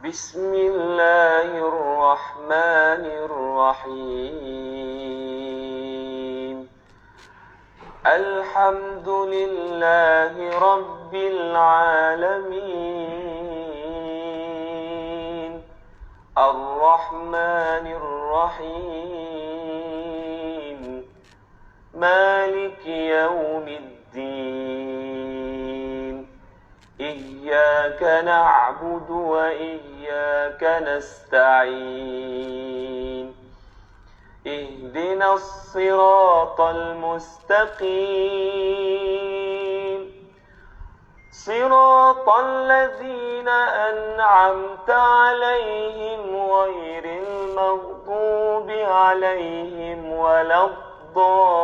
بسم الله الرحمن الرحيم. الحمد لله رب العالمين، الرحمن الرحيم، مالك يوم الدين. إياك نعبد وإياك نستعين. اهدنا الصراط المستقيم، صراط الذين أنعمت عليهم غير المغضوب عليهم ولا الضالين.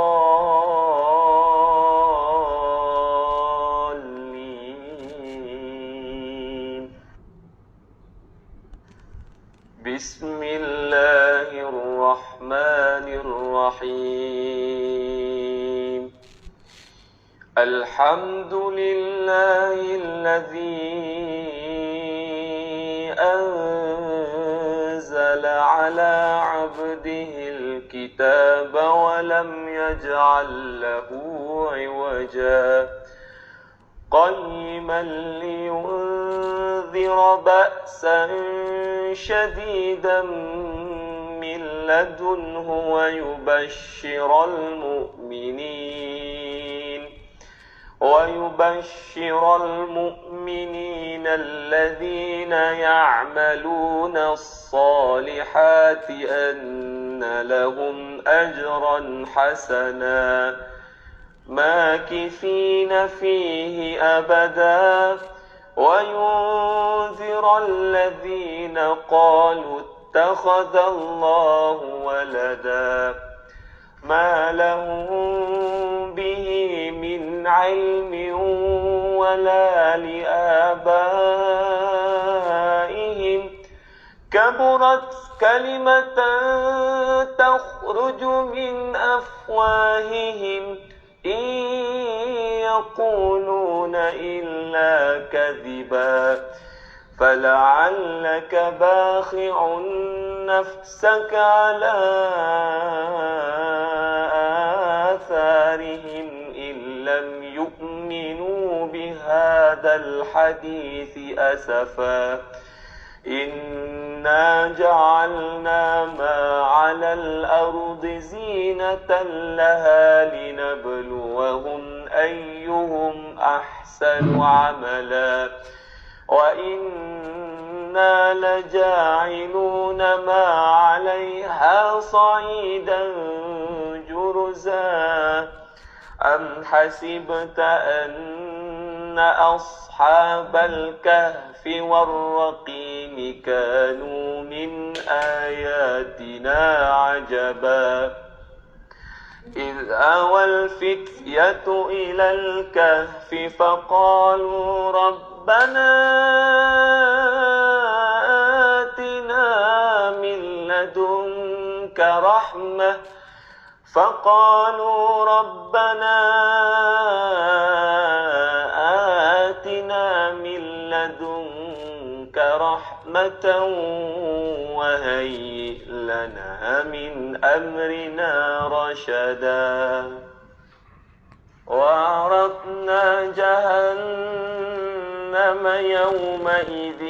بسم الله الرحمن الرحيم. الحمد لله الذي أنزل على عبده الكتاب ولم يجعل له عوجا، قيما لينذر بأسا شديدا من لدنه ويبشر المؤمنين الذين يعملون الصالحات أن لهم أجرا حسنا ماكثين فيه أبدا، وينذر الذين قالوا اتخذ الله ولدا، ما لهم به من علم ولا لآبائهم. كبرت كلمة تخرج من أفواههم إن يقولون إلا كذبا، فلعلك باخع نفسك على آثارهم إن لم يؤمنوا بهذا الحديث أسفا. إنا جعلنا ما على الأرض زينة لها لنبلوهم أيهم أحسن عملا، وإنا لجاعلون ما عليها صعيدا جرزا. أم حسبت أن أصحاب الكهف والرقيم كانوا من آياتنا عجبا، إذ أوى الفتية إلى الكهف فقالوا ربنا آتنا من لدنك رحمة وهيئ لنا من أمرنا رشدا. وعرضنا جهنم يومئذ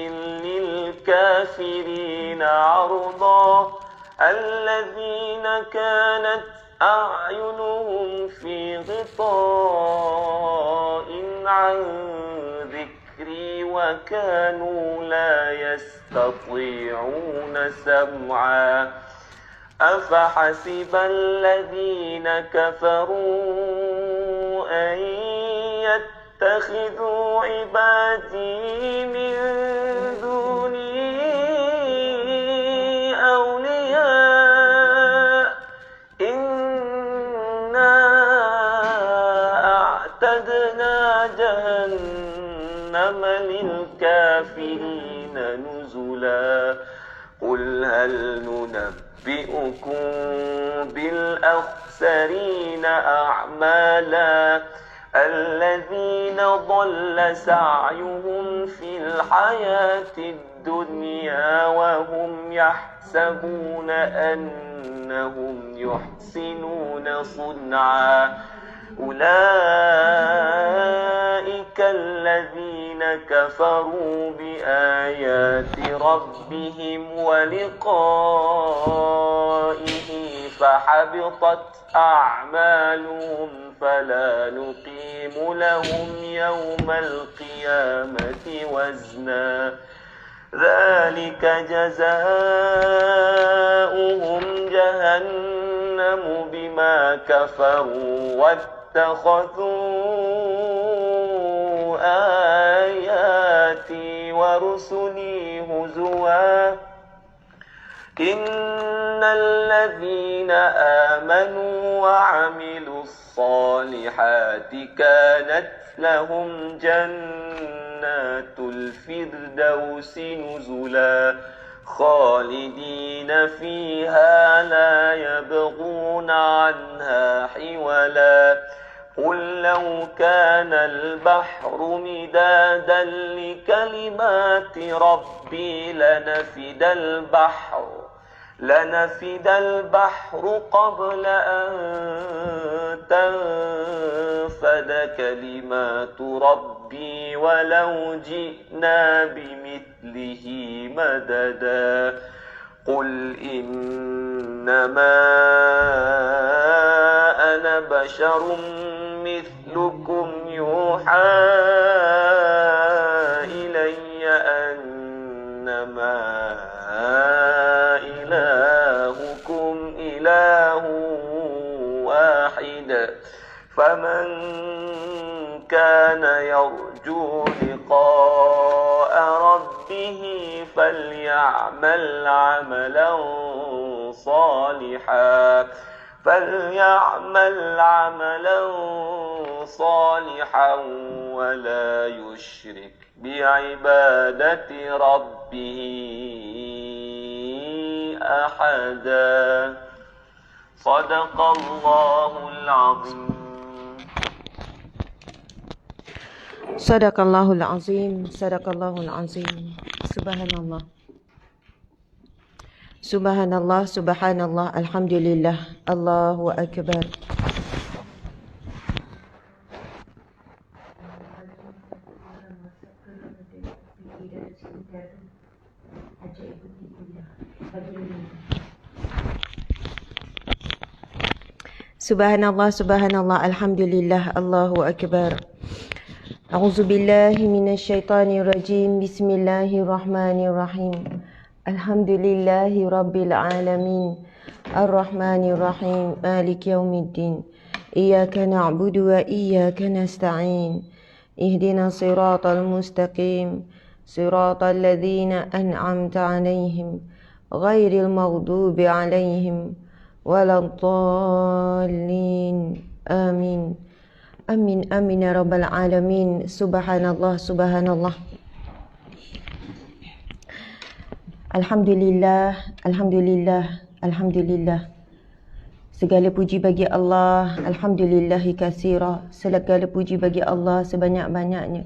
للكافرين عرضا، الذين كانت أعينهم في غطاء عن ذكري وكانوا لا يستطيعون سمعا. أفحسب الذين كفروا أن يتخذوا عبادي من دوني أولياء، إنا أعتدنا جهنم للكافرين نزلا. قل هل ننبئكم بالأخسرين أعمالا، الذين ضل سعيهم في الحياة الدنيا وهم يحسبون أنهم يحسنون صنعا أولئك الذين كفروا بآيات ربهم ولقائه فحبطت أعمالهم فلا نقيم لهم يوم القيامة وزنا ذلك جزاؤهم جهنم بما كفروا واتخذوا آياتي ورسلي هزوا إن الذين آمنوا وعملوا الصالحات كانت لهم جنات الفردوس نزلا خالدين فيها لا يبغون عنها حولا قل لو كان البحر مدادا لكلمات ربي لنفد البحر قبل أن تنفد كلمات ربي ولو جئنا بمثله مددا قل إنما أنا بشر مثلكم يوحى إلي أنما إلهكم إله واحد فمن كان يرجو لقاء ربه فليعمل عملا صالحا ولا يشرك بعبادة ربه أحدا صدق الله العظيم Sadaqallahul azim, sadaqallahul azim. Subhanallah. Subhanallah, subhanallah, alhamdulillah, Allahu akbar. Subhanallah, subhanallah, alhamdulillah, Allahu akbar. A'udzu billahi minasyaitonir rajim. Bismillahirrahmanirrahim. Alhamdulillahi rabbil alamin. Arrahmanir rahim. Maliki yaumiddin. Iyyaka na'budu wa iyyaka nasta'in. Ihdinas siratal mustaqim. Siratal ladzina an'amta 'alaihim ghairil maghdubi 'alaihim waladdallin. Amin. Amin amin ya rabbal alamin. Subhanallah, subhanallah. Alhamdulillah, alhamdulillah, alhamdulillah. Segala puji bagi Allah, alhamdulillahi katsira. Segala puji bagi Allah sebanyak-banyaknya.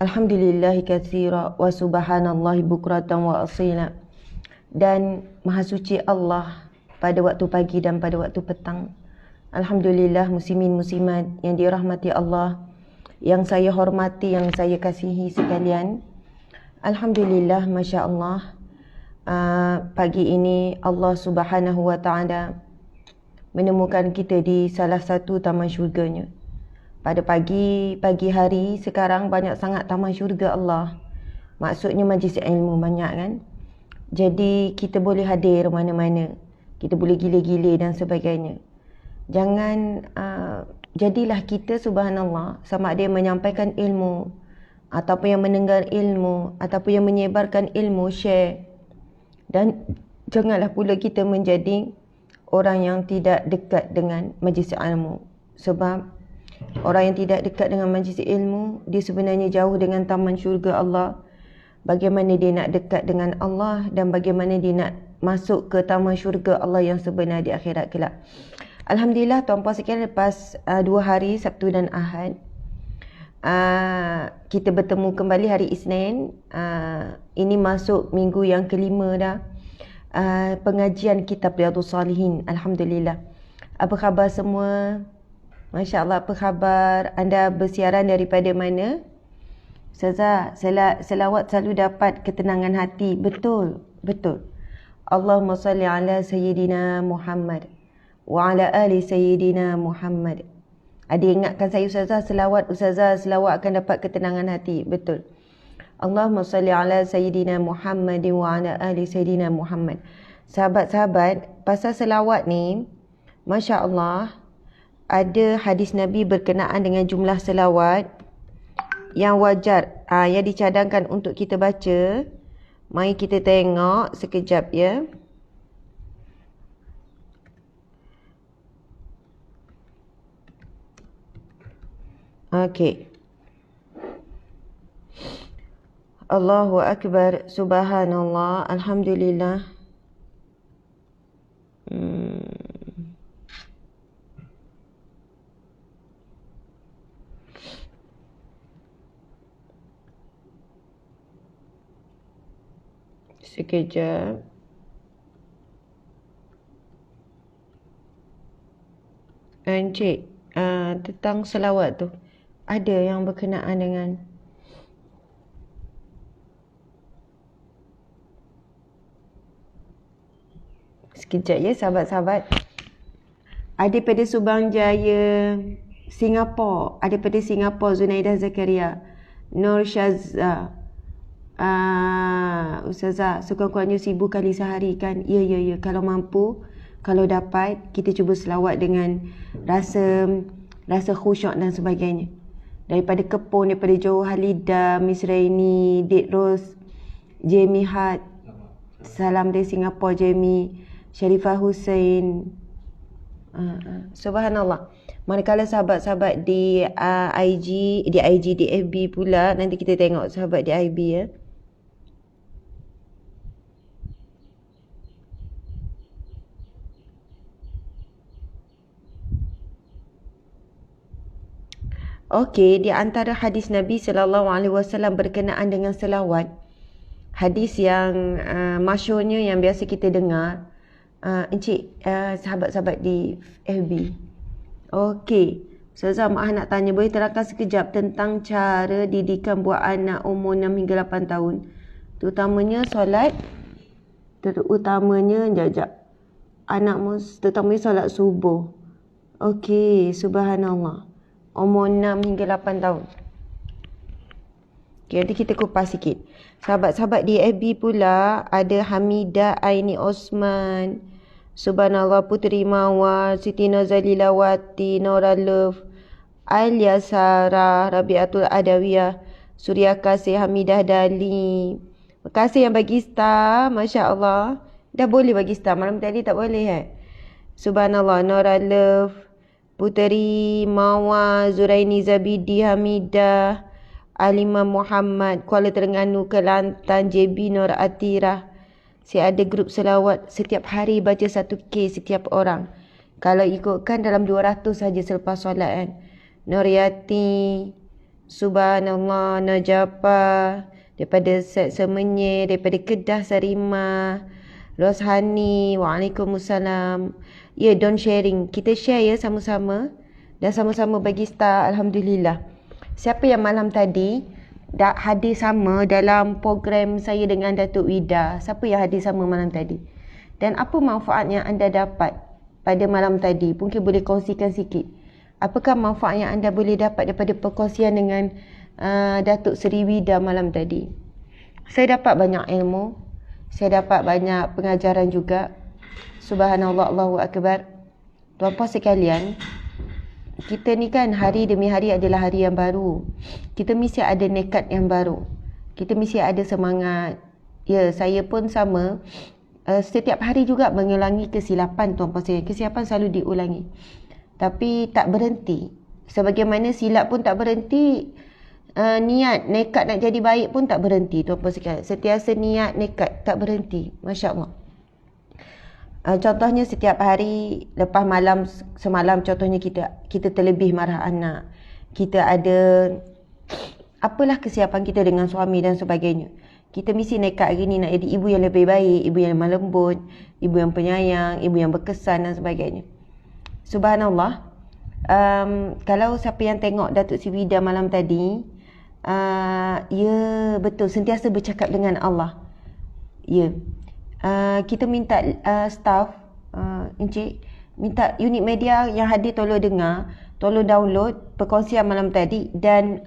Alhamdulillahi katsira wa subhanallahi bukratan wa asila. Dan maha suci Allah pada waktu pagi dan pada waktu petang. Alhamdulillah muslimin muslimat yang dirahmati Allah, yang saya hormati, yang saya kasihi sekalian. Alhamdulillah, Masya Allah, pagi ini Allah Subhanahu wa ta'ala menemukan kita di salah satu taman syurganya. Pada pagi hari sekarang banyak sangat taman syurga Allah. Maksudnya majlis ilmu banyak kan. Jadi kita boleh hadir mana-mana, kita boleh gila-gila dan sebagainya. Jangan jadilah kita subhanallah sama ada yang menyampaikan ilmu ataupun yang mendengar ilmu ataupun yang menyebarkan ilmu, share. Dan janganlah pula kita menjadi orang yang tidak dekat dengan majlis ilmu. Sebab orang yang tidak dekat dengan majlis ilmu, dia sebenarnya jauh dengan taman syurga Allah. Bagaimana dia nak dekat dengan Allah dan bagaimana dia nak masuk ke taman syurga Allah yang sebenar di akhirat kelak. Alhamdulillah tuan-puan sekalian, lepas 2 hari Sabtu dan Ahad, kita bertemu kembali hari Isnin. Ini masuk minggu yang kelima dah. Pengajian kitab Riyadhus Salihin. Alhamdulillah. Apa khabar semua? Masya Allah, apa khabar? Anda bersiaran daripada mana? Ustazah, selawat selalu dapat ketenangan hati. Betul, betul. Allahumma salli ala Sayyidina Muhammad wa ala ali Sayyidina Muhammad. Ada ingatkan saya Ustazah, selawat akan dapat ketenangan hati. Betul. Allahumma salli ala Sayyidina Muhammad wa ala ali Sayyidina Muhammad. Sahabat-sahabat, pasal selawat ni, Masya Allah, ada hadis Nabi berkenaan dengan jumlah selawat yang wajar, yang dicadangkan untuk kita baca. Mari kita tengok sekejap ya. Okey. Allahu Akbar, Subhanallah, Alhamdulillah. Sekejap. Encik, tentang selawat tu, ada yang berkenaan dengan sekejap ya sahabat-sahabat. Ada daripada Subang Jaya, Singapura. Ada daripada Singapura, Zunaidah Zakaria, Nur Syazza. Ustazah, sekurang-kurangnya 1000 kali sehari kan? Ya. Kalau mampu, kalau dapat, kita cuba selawat dengan rasa khusyuk dan sebagainya. Daripada Kepong, daripada Johor Halida, Miss Raini, Date Rose, Jamie Hart, salam dari Singapura Jamie, Sharifah Hussein. Subhanallah. Manakala sahabat-sahabat di di FB pula, nanti kita tengok sahabat di IB ya. Okey, di antara hadis Nabi SAW berkenaan dengan selawat, hadis yang masyhurnya yang biasa kita dengar, encik, sahabat-sahabat di FB. Okey, Ustazah Maah nak tanya, boleh terangkan sekejap tentang cara didikan buat anak umur 6 hingga 8 tahun, terutamanya solat, terutamanya solat subuh. Okey, subhanallah. Umur 6 hingga 8 tahun. Okay, nanti kita kupas sikit. Sahabat-sahabat di FB pula, ada Hamidah Aini Osman, Subhanallah Puteri Mawar, Siti Nozalilawati, Nora Love, Alia Sarah, Rabiatul Adawiyah, Surya Kasih, Hamidah Dali. Terima kasih yang bagi star, Masya Allah. Dah boleh bagi star, malam tadi tak boleh Subhanallah, Nora Love, Puteri Mawar, Zuraini Zabidi, Hamidah, Alimah Muhammad, Kuala Terengganu, Kelantan, JB Nur Atirah. Saya ada grup selawat setiap hari baca 1K setiap orang. Kalau ikutkan dalam 200 saja selepas solat kan. Nuriyati, Subhanallah, Najapa, daripada Semenyih, daripada Kedah Sarimah, Roshani, Waalaikumsalam. Ya, don't sharing. Kita share ya sama-sama dan sama-sama bagi star. Alhamdulillah. Siapa yang malam tadi dah hadir sama dalam program saya dengan Datuk Wida? Siapa yang hadir sama malam tadi? Dan apa manfaat yang anda dapat pada malam tadi? Mungkin boleh kongsikan sikit. Apakah manfaat yang anda boleh dapat daripada perkongsian dengan Datuk Seri Wida malam tadi? Saya dapat banyak ilmu. Saya dapat banyak pengajaran juga. Subhanallah, Allahu Akbar. Tuan-puan sekalian, kita ni kan hari demi hari adalah hari yang baru. Kita mesti ada nekat yang baru. Kita mesti ada semangat. Ya, saya pun sama. Setiap hari juga mengulangi kesilapan, tuan-puan sekalian. Kesilapan selalu diulangi. Tapi tak berhenti. Sebagaimana silap pun tak berhenti, niat, nekat nak jadi baik pun tak berhenti, tuan-puan sekalian. Sentiasa niat, nekat, tak berhenti. Masya Allah. Contohnya setiap hari lepas malam semalam, contohnya kita terlebih marah anak, kita ada apalah kesiapan kita dengan suami dan sebagainya, kita mesti nekat hari ni nak jadi ibu yang lebih baik, ibu yang lemah lembut, ibu yang penyayang, ibu yang berkesan dan sebagainya. Subhanallah. Kalau siapa yang tengok Datuk Sri Vida malam tadi, ya betul, sentiasa bercakap dengan Allah. Ya. Kita minta staff, Encik, minta unit media yang hadir tolong dengar, tolong download perkongsian malam tadi dan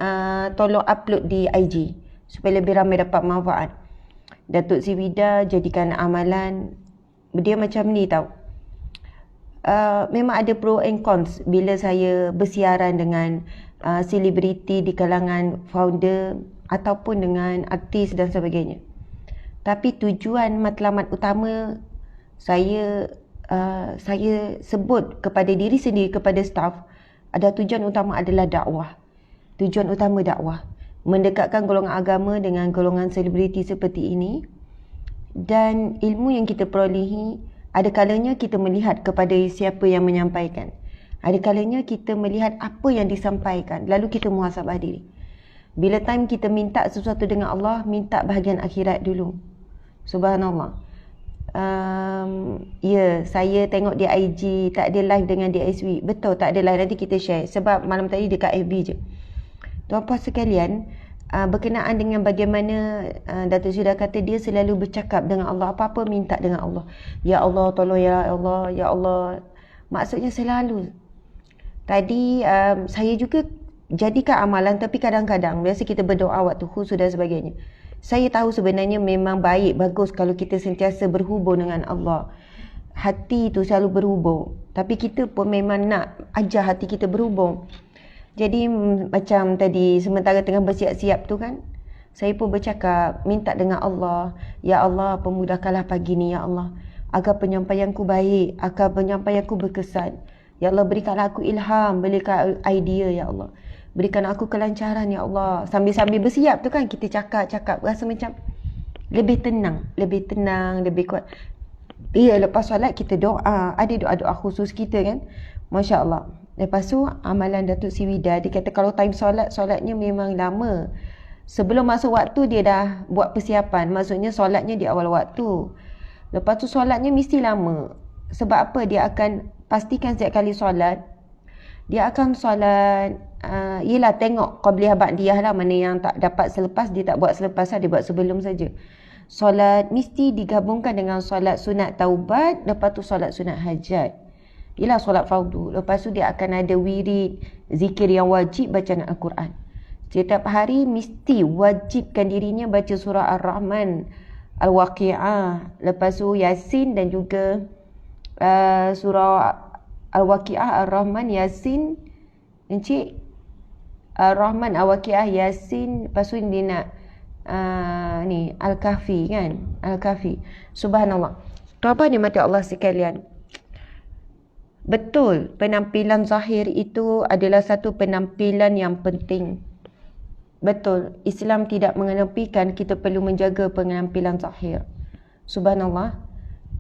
tolong upload di IG supaya lebih ramai dapat manfaat. Datuk Sri Vida jadikan amalan dia macam ni tau. Memang ada pro and cons bila saya bersiaran dengan selebriti di kalangan founder ataupun dengan artis dan sebagainya. Tapi tujuan matlamat utama saya sebut kepada diri sendiri, kepada staff, ada tujuan utama adalah dakwah. Tujuan utama dakwah, mendekatkan golongan agama dengan golongan selebriti seperti ini. Dan ilmu yang kita perolehi, ada kalanya kita melihat kepada siapa yang menyampaikan, ada kalanya kita melihat apa yang disampaikan, lalu kita muhasabah diri. Bila time kita minta sesuatu dengan Allah, minta bahagian akhirat dulu. Subhanallah. Ya, saya tengok di IG tak ada live dengan DSW. Betul, tak ada live, nanti kita share. Sebab malam tadi dekat FB je. Tuan-puan sekalian, berkenaan dengan bagaimana Datuk Sri dah kata dia selalu bercakap dengan Allah, apa-apa minta dengan Allah. Ya Allah, tolong ya Allah, ya Allah. Maksudnya selalu. Tadi saya juga jadikan amalan, tapi kadang-kadang biasa kita berdoa waktu khusus dan sebagainya. Saya tahu sebenarnya memang baik, bagus kalau kita sentiasa berhubung dengan Allah. Hati tu selalu berhubung. Tapi kita pun memang nak ajar hati kita berhubung. Jadi macam tadi sementara tengah bersiap-siap tu kan, saya pun bercakap, minta dengan Allah, ya Allah pemudahkanlah pagi ni ya Allah, agar penyampaianku baik, agar penyampaianku berkesan. Ya Allah, berikanlah aku ilham, berikan idea ya Allah. Berikan aku kelancaran ya Allah. Sambil-sambil bersiap tu kan kita cakap-cakap, rasa macam lebih tenang, lebih kuat. Ya, lepas solat kita doa, ada doa-doa khusus kita kan. Masya Allah. Lepas tu amalan Datuk Sri Vida, dia kata kalau time solatnya memang lama. Sebelum masuk waktu dia dah buat persiapan, maksudnya solatnya di awal waktu. Lepas tu solatnya mesti lama. Sebab apa? Dia akan pastikan setiap kali solat, dia akan solat, yelah tengok qabliyah ba'diyah lah, mana yang tak dapat selepas, dia tak buat selepas lah, dia buat sebelum saja. Solat mesti digabungkan dengan solat sunat taubat, lepas tu solat sunat hajat. Yelah solat fardu. Lepas tu dia akan ada wirid, zikir yang wajib, bacaan Al-Quran. Setiap hari mesti wajibkan dirinya baca surah Ar-Rahman, Al-Waqi'ah, lepas tu Yasin dan juga surah Al-Waqi'ah, Ar-Rahman, Yasin, Encik, Ar-Rahman, Al-Waqi'ah, Yasin, lepas tu dia nak ni Al-Kahfi kan, Al-Kahfi. Subhanallah. Tuan-tuan ni mati Allah sekalian, betul, penampilan zahir itu adalah satu penampilan yang penting. Betul, Islam tidak mengenepikan kita perlu menjaga penampilan zahir. Subhanallah.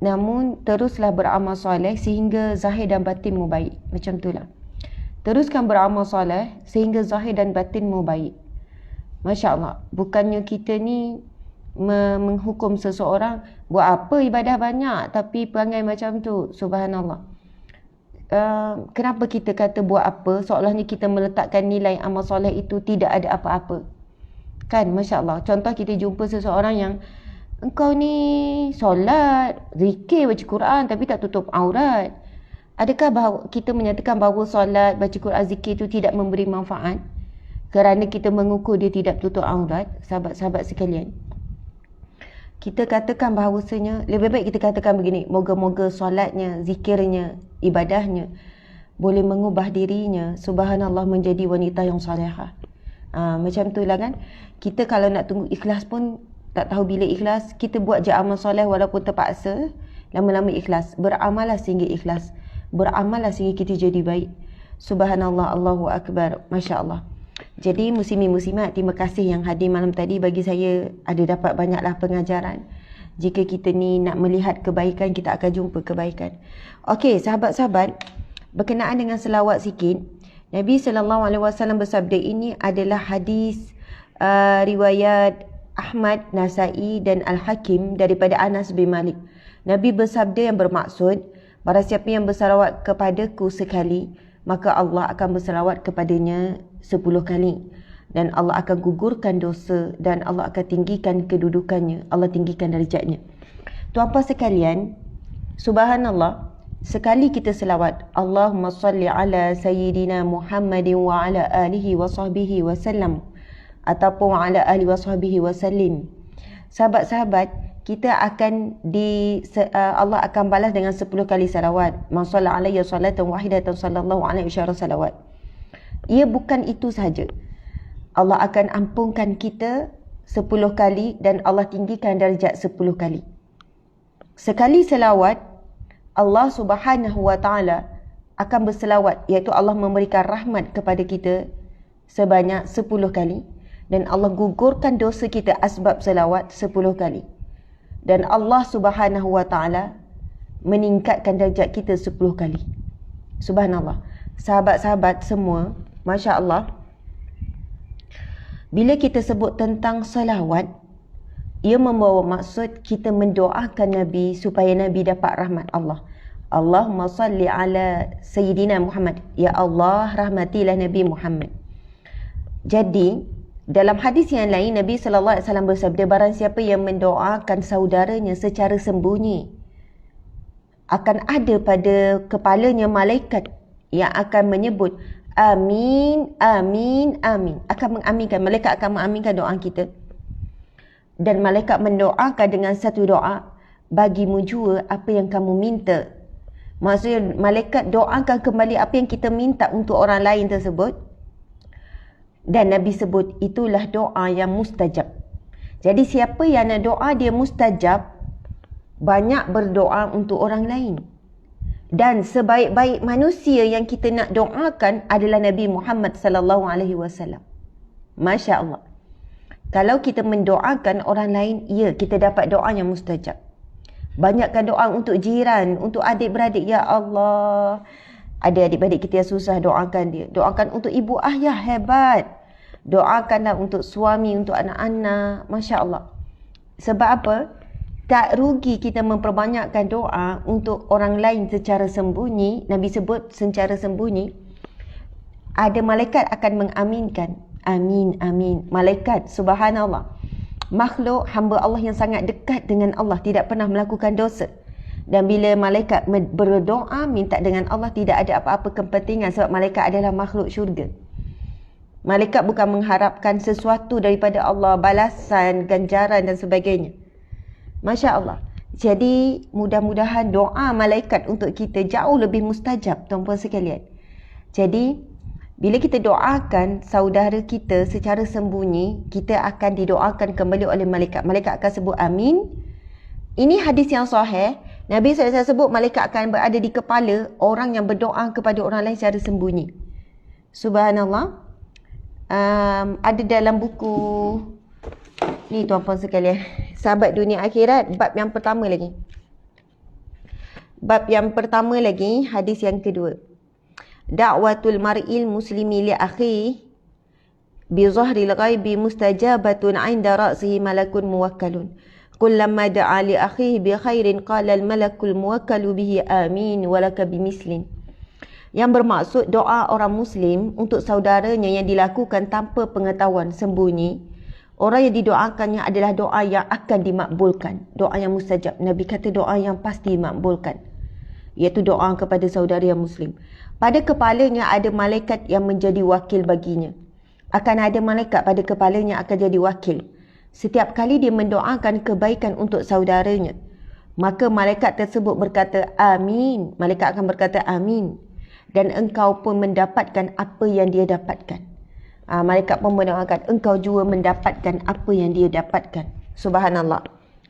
Namun teruslah beramal soleh sehingga zahir dan batinmu baik. Macam itulah. Teruskan beramal soleh sehingga zahir dan batinmu baik. Masya Allah. Bukannya kita ni menghukum seseorang, buat apa ibadah banyak tapi perangai macam tu. Subhanallah. Kenapa kita kata buat apa, seolahnya kita meletakkan nilai amal soleh itu tidak ada apa-apa. Kan, Masya Allah. Contoh kita jumpa seseorang yang, engkau ni solat, zikir, baca Quran tapi tak tutup aurat. Adakah bahawa kita menyatakan bahawa solat, baca Quran, zikir itu tidak memberi manfaat kerana kita mengukur dia tidak tutup aurat? Sahabat-sahabat sekalian, kita katakan bahawasanya, lebih baik kita katakan begini, moga-moga solatnya, zikirnya, ibadahnya boleh mengubah dirinya, subhanallah, menjadi wanita yang salihah. Macam itulah kan. Kita kalau nak tunggu ikhlas pun tak tahu bila ikhlas. Kita buat je amal soleh walaupun terpaksa, lama-lama ikhlas. Beramallah sehingga ikhlas, beramallah sehingga kita jadi baik. Subhanallah, Allahu Akbar, Masya Allah. Jadi muslimin muslimat, terima kasih yang hadir malam tadi. Bagi saya ada dapat banyaklah pengajaran. Jika kita ni nak melihat kebaikan, kita akan jumpa kebaikan. Okey, sahabat-sahabat, berkenaan dengan selawat sikit. Nabi SAW bersabda, ini adalah hadis riwayat Ahmad, Nasai dan Al-Hakim daripada Anas bin Malik. Nabi bersabda yang bermaksud, barang siapa yang bersalawat kepadaku sekali, maka Allah akan bersalawat kepadanya 10 kali. Dan Allah akan gugurkan dosa dan Allah akan tinggikan kedudukannya. Allah tinggikan darjatnya. Tuan-puan sekalian, subhanallah, sekali kita selawat, Allahumma salli ala sayyidina Muhammadin wa ala alihi wa sahbihi wa sallam, ataupun wa ala alihi wa sahbihi wa sallim. Sahabat-sahabat, kita akan Allah akan balas dengan 10 kali salawat. Man shalla alayya salatan wahidatan sallallahu alaihi wasallam salawat. Ia bukan itu sahaja. Allah akan ampunkan kita 10 kali dan Allah tinggikan darjat 10 kali. Sekali selawat, Allah Subhanahu wa taala akan berselawat, iaitu Allah memberikan rahmat kepada kita sebanyak 10 kali dan Allah gugurkan dosa kita asbab selawat 10 kali. Dan Allah Subhanahu wa taala meningkatkan darjat kita 10 kali. Subhanallah. Sahabat-sahabat semua, masya-Allah. Bila kita sebut tentang salawat, ia membawa maksud kita mendoakan Nabi supaya Nabi dapat rahmat Allah. Allahumma salli ala Sayyidina Muhammad. Ya Allah, rahmatilah Nabi Muhammad. Jadi, dalam hadis yang lain, Nabi SAW bersabda, barang siapa yang mendoakan saudaranya secara sembunyi, akan ada pada kepalanya malaikat yang akan menyebut, amin, amin, amin. Akan mengaminkan, malaikat akan mengaminkan doa kita. Dan malaikat mendoakan dengan satu doa, bagimu jua apa yang kamu minta. Maksudnya malaikat doakan kembali apa yang kita minta untuk orang lain tersebut. Dan Nabi sebut itulah doa yang mustajab. Jadi siapa yang nak doa dia mustajab, banyak berdoa untuk orang lain. Dan sebaik-baik manusia yang kita nak doakan adalah Nabi Muhammad sallallahu alaihi wasallam. Masya-Allah. Kalau kita mendoakan orang lain, ya, kita dapat doa yang mustajab. Banyakkan doa untuk jiran, untuk adik-beradik. Ya Allah, ada adik-beradik kita yang susah, doakan dia. Doakan untuk ibu ayah, hebat. Doakanlah untuk suami, untuk anak-anak. Masya-Allah. Sebab apa? Tak rugi kita memperbanyakkan doa untuk orang lain secara sembunyi. Nabi sebut secara sembunyi. Ada malaikat akan mengaminkan. Amin, amin. Malaikat, subhanallah. Makhluk hamba Allah yang sangat dekat dengan Allah, tidak pernah melakukan dosa. Dan bila malaikat berdoa, minta dengan Allah, tidak ada apa-apa kepentingan sebab malaikat adalah makhluk syurga. Malaikat bukan mengharapkan sesuatu daripada Allah, balasan, ganjaran dan sebagainya. Masya Allah. Jadi mudah-mudahan doa malaikat untuk kita jauh lebih mustajab, tuan-puan sekalian. Jadi bila kita doakan saudara kita secara sembunyi, kita akan didoakan kembali oleh malaikat. Malaikat akan sebut amin. Ini hadis yang sahih. Nabi SAW sebut malaikat akan berada di kepala orang yang berdoa kepada orang lain secara sembunyi. Subhanallah. Ada dalam buku ni, tuan-puan sekalian, Sahabat Dunia Akhirat, bab yang pertama lagi. Bab yang pertama lagi, hadis yang kedua. Da'watul mar'il muslimi li akhi bi zahril ghaibi mustajabatun 'inda ra'sihi malakun muwakkalun. Kullamma da'a li akhihi bi khairin qala al malakul muwakkalu bihi amin walaka bimislin. Yang bermaksud doa orang muslim untuk saudaranya yang dilakukan tanpa pengetahuan, sembunyi. Orang yang didoakannya adalah doa yang akan dimakbulkan. Doa yang mustajab. Nabi kata doa yang pasti dimakbulkan. Iaitu doa kepada saudara yang muslim. Pada kepalanya ada malaikat yang menjadi wakil baginya. Akan ada malaikat pada kepalanya akan jadi wakil. Setiap kali dia mendoakan kebaikan untuk saudaranya, maka malaikat tersebut berkata amin. Malaikat akan berkata amin. Dan engkau pun mendapatkan apa yang dia dapatkan. Malaikat pun mendoakan engkau juga mendapatkan apa yang dia dapatkan. Subhanallah.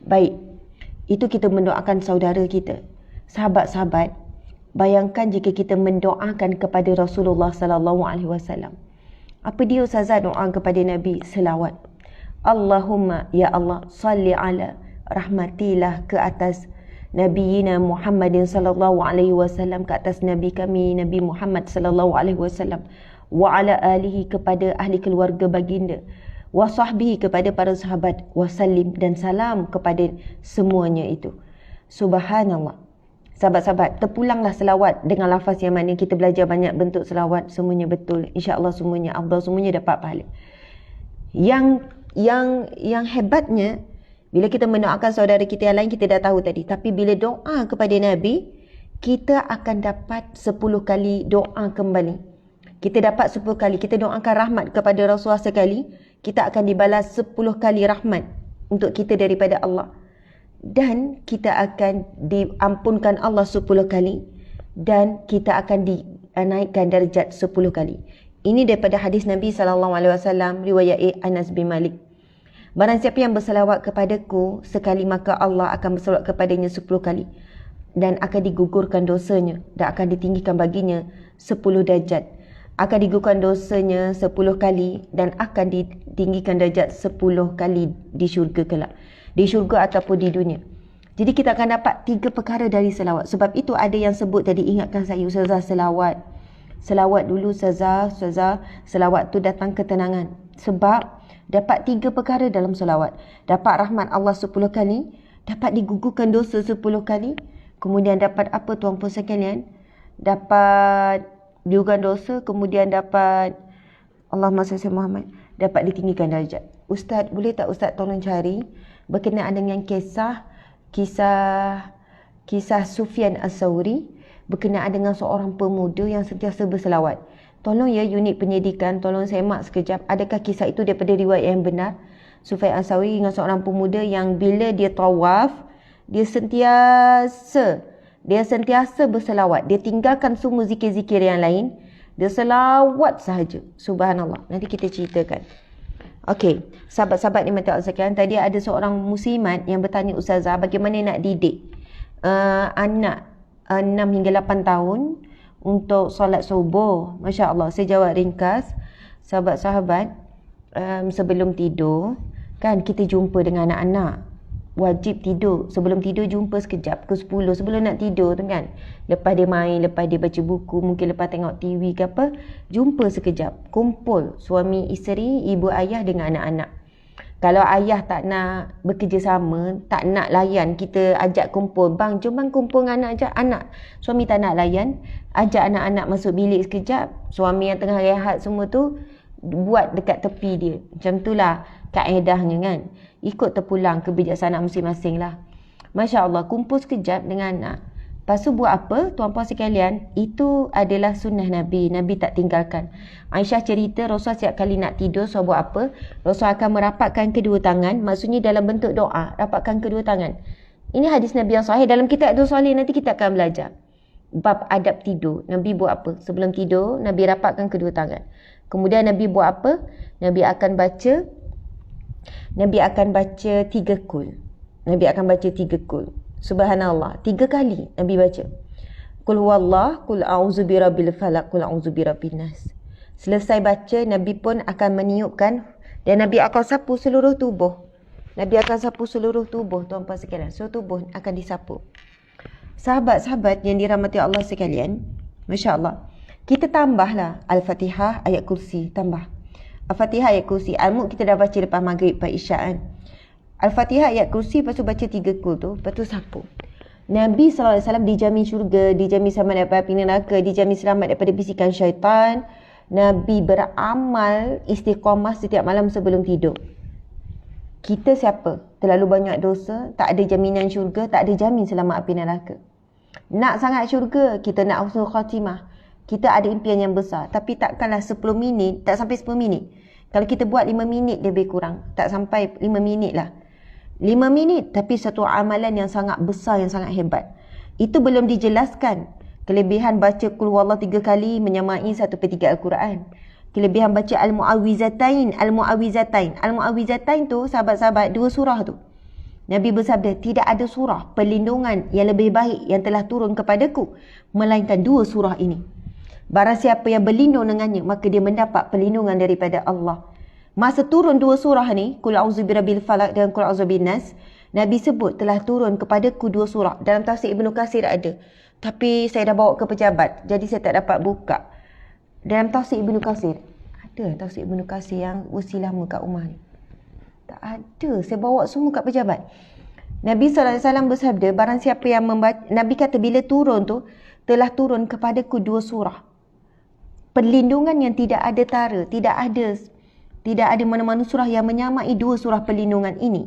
Baik. Itu kita mendoakan saudara kita. Sahabat-sahabat, bayangkan jika kita mendoakan kepada Rasulullah sallallahu alaihi wasallam. Apa dia ustazah doa kepada Nabi? Selawat. Allahumma ya Allah salli ala rahmatilah ke atas Nabiyina Muhammadin sallallahu alaihi wasallam, ke atas Nabi kami Nabi Muhammad sallallahu alaihi wasallam, wa ala alihi kepada ahli keluarga baginda, wa sahbihi kepada para sahabat, wasallim dan salam kepada semuanya itu. Subhanallah. Sahabat-sahabat, terpulanglah selawat dengan lafaz yang mana kita belajar banyak bentuk selawat, semuanya betul. InsyaAllah semuanya afdal, semuanya dapat pahala. Yang hebatnya, bila kita mendoakan saudara kita yang lain, kita dah tahu tadi. Tapi bila doa kepada Nabi, kita akan dapat 10 kali doa kembali. Kita dapat 10 kali. Kita doakan rahmat kepada Rasulullah sekali, kita akan dibalas 10 kali rahmat untuk kita daripada Allah. Dan kita akan diampunkan Allah 10 kali. Dan kita akan dinaikkan darjat 10 kali. Ini daripada hadis Nabi SAW, riwayat Anas bin Malik. Barang siapa yang berselawat kepadaku sekali, maka Allah akan berselawat kepadanya 10 kali. Dan akan digugurkan dosanya. Dan akan ditinggikan baginya 10 darjat. Akan digugurkan dosanya 10 kali. Dan akan ditinggikan darjat 10 kali di syurga kelak. Di syurga ataupun di dunia. Jadi kita akan dapat 3 perkara dari selawat. Sebab itu ada yang sebut tadi, ingatkan saya Ustazah selawat. Selawat dulu Ustazah. Selawat tu datang ketenangan. Sebab dapat 3 perkara dalam selawat. Dapat rahmat Allah 10 kali. Dapat digugurkan dosa 10 kali. Kemudian dapat apa tuan-puan sekalian? Dapat digugurkan dosa. Kemudian dapat Allahumma salli Muhammad. Dapat ditinggikan darjat. Ustaz, boleh tak Ustaz tolong cari berkenaan dengan kisah Sufyan As-Sawri berkenaan dengan seorang pemuda yang sentiasa berselawat. Tolong ya unit penyidikan, tolong semak sekejap. Adakah kisah itu daripada riwayat yang benar? Sufyan As-Sawri dengan seorang pemuda yang bila dia tawaf, dia sentiasa berselawat. Dia tinggalkan semua zikir-zikir yang lain. Dia selawat sahaja. Subhanallah. Nanti kita ceritakan. Okey, sahabat-sahabat ni mati Allah sekalian, tadi ada seorang muslimat yang bertanya Ustazah bagaimana nak didik anak 6 hingga 8 tahun untuk solat subuh. Masya Allah, saya jawab ringkas. Sahabat-sahabat, sebelum tidur kan kita jumpa dengan anak-anak. Wajib tidur. Sebelum tidur jumpa sekejap, pukul 10 sebelum nak tidur tu kan. Lepas dia main, lepas dia baca buku, mungkin lepas tengok TV ke apa, jumpa sekejap. Kumpul suami isteri, ibu ayah dengan anak-anak. Kalau ayah tak nak bekerjasama, tak nak layan, kita ajak kumpul. Bang, jom bang kumpul dengan anak, ajak anak. Suami tak nak layan, ajak anak-anak masuk bilik sekejap. Suami yang tengah rehat semua tu, buat dekat tepi dia. Macam itulah kaedahnya kan. Ikut terpulang kebijaksanaan masing-masing lah. Masya Allah, kumpul sekejap dengan anak. Lepas tu buat apa? Tuan-puan sekalian, itu adalah sunnah Nabi. Nabi tak tinggalkan. Aisyah cerita, Rasulullah setiap kali nak tidur, so buat apa? Rasulullah akan merapatkan kedua tangan. Maksudnya dalam bentuk doa. Rapatkan kedua tangan. Ini hadis Nabi yang sahih. Dalam kitab Adul Soleh nanti kita akan belajar. Bab adab tidur. Nabi buat apa? Sebelum tidur, Nabi rapatkan kedua tangan. Kemudian Nabi buat apa? Nabi akan baca 3 kul. Nabi akan baca 3 kul. Subhanallah. 3 kali Nabi baca. Qul huwallah, qul a'udzu birabbil falaq, qul a'udzu birabbin nas. Selesai baca, Nabi pun akan meniupkan dan Nabi akan sapu seluruh tubuh. Nabi akan sapu seluruh tubuh, tuan-puan sekalian. Seluruh tubuh akan disapu. Sahabat-sahabat yang dirahmati Allah sekalian, Masya Allah, kita tambahlah Al-Fatihah, ayat kursi, tambah. Al-Fatihah, ayat kursi. Al-Mulk kita dah baca lepas maghrib, lepas isyak kan. Al-Fatihah, ayat kursi, lepas tu baca 3 kul tu, lepas tu sapu. Nabi SAW dijamin syurga, dijamin selamat daripada api neraka, dijamin selamat daripada bisikan syaitan. Nabi beramal istiqamah setiap malam sebelum tidur. Kita siapa? Terlalu banyak dosa, tak ada jaminan syurga, tak ada jamin selamat api neraka. Nak sangat syurga, kita nak husnul khatimah. Kita ada impian yang besar, tapi takkanlah 10 minit, tak sampai 10 minit. Kalau kita buat 5 minit, dia lebih kurang. Tak sampai 5 minit lah. 5 minit, tapi satu amalan yang sangat besar, yang sangat hebat. Itu belum dijelaskan. Kelebihan baca Qul Huwallah 3 kali menyamai 1/3 Al-Quran. Kelebihan baca Al-Mu'awwizatain. Al-Mu'awwizatain tu, sahabat-sahabat, 2 surah tu. Nabi bersabda, tidak ada surah perlindungan yang lebih baik yang telah turun kepadaku, melainkan 2 surah ini. Barang siapa yang berlindung dengannya, maka dia mendapat perlindungan daripada Allah. Masa turun 2 surah ni, Qul a'udzu birabbil falaq dan Qul a'udzu bin nas, Nabi sebut telah turun kepadaku 2 surah. Dalam tafsir Ibnu Katsir ada. Tapi saya dah bawa ke pejabat. Jadi saya tak dapat buka. Dalam tafsir Ibnu Katsir. Ada tafsir Ibnu Katsir yang usia lama kat rumah ni. Tak ada. Saya bawa semua kat pejabat. Nabi SAW bersabda, barang siapa yang membaca, Nabi kata bila turun tu, telah turun kepadaku 2 surah. Perlindungan yang tidak ada tara, tidak ada mana-mana surah yang menyamai 2 surah perlindungan ini.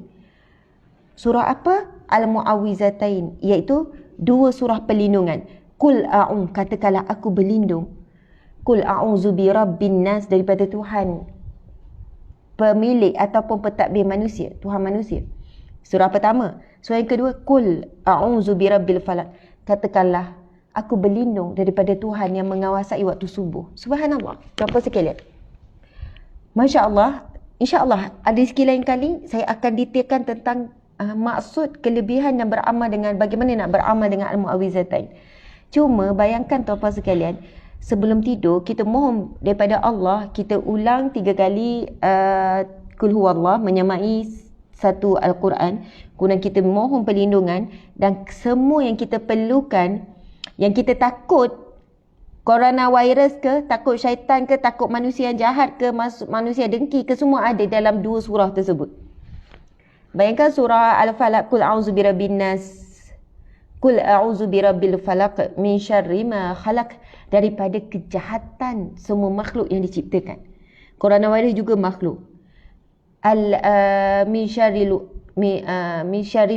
Surah apa? Al-Mu'awwizatain, iaitu 2 surah perlindungan. Qul katakanlah aku berlindung. Qul a'udzu bi rabbin nas, daripada Tuhan pemilik ataupun pentadbir manusia, Tuhan manusia. Surah pertama. Surah yang kedua, Qul a'udzu bi rabbil falaq, katakanlah aku berlindung daripada Tuhan yang mengawasai waktu subuh. Subhanallah. Berapa sekalian? Masya Allah. InsyaAllah ada sikit lain kali saya akan detailkan tentang maksud, kelebihan dan beramal dengan, bagaimana nak beramal dengan Al-Mu'awwizatain. Cuma bayangkan tuan-puan sekalian, sebelum tidur kita mohon daripada Allah, kita ulang 3 kali Qul huwallah, menyamai satu Al-Quran. Kemudian kita mohon perlindungan, dan semua yang kita perlukan, yang kita takut, coronavirus ke, takut syaitan ke, takut manusia yang jahat ke, manusia dengki ke, semua ada dalam 2 surah tersebut. Bayangkan surah Al-Falaq, Qul a'udzu birabbin nas, Qul a'udzu birabbil falaq min syarri ma khalaq, daripada kejahatan semua makhluk yang diciptakan. Coronavirus juga makhluk. Min syarri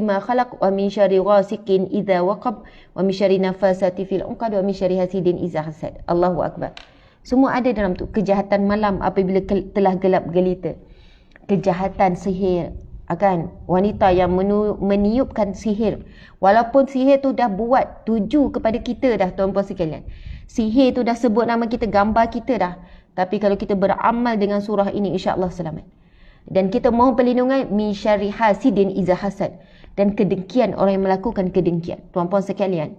ma khalaq wa min syarri ghasiqin idza waqab wa min syarri nafasati fil 'uqad wa min syarri hasidin idza hasad. Allahu akbar. Semua ada dalam tu. Kejahatan malam apabila telah gelap gelita. Kejahatan sihir, kan? Wanita yang meniupkan sihir. Walaupun sihir tu dah buat tuju kepada kita dah, tuan-puan sekalian. Sihir tu dah sebut nama kita, gambar kita dah. Tapi kalau kita beramal dengan surah ini, insya-Allah selamat. Dan kita mohon perlindungan min syarri hasidin iza hasad, dan kedengkian, orang yang melakukan kedengkian. Tuan-puan sekalian,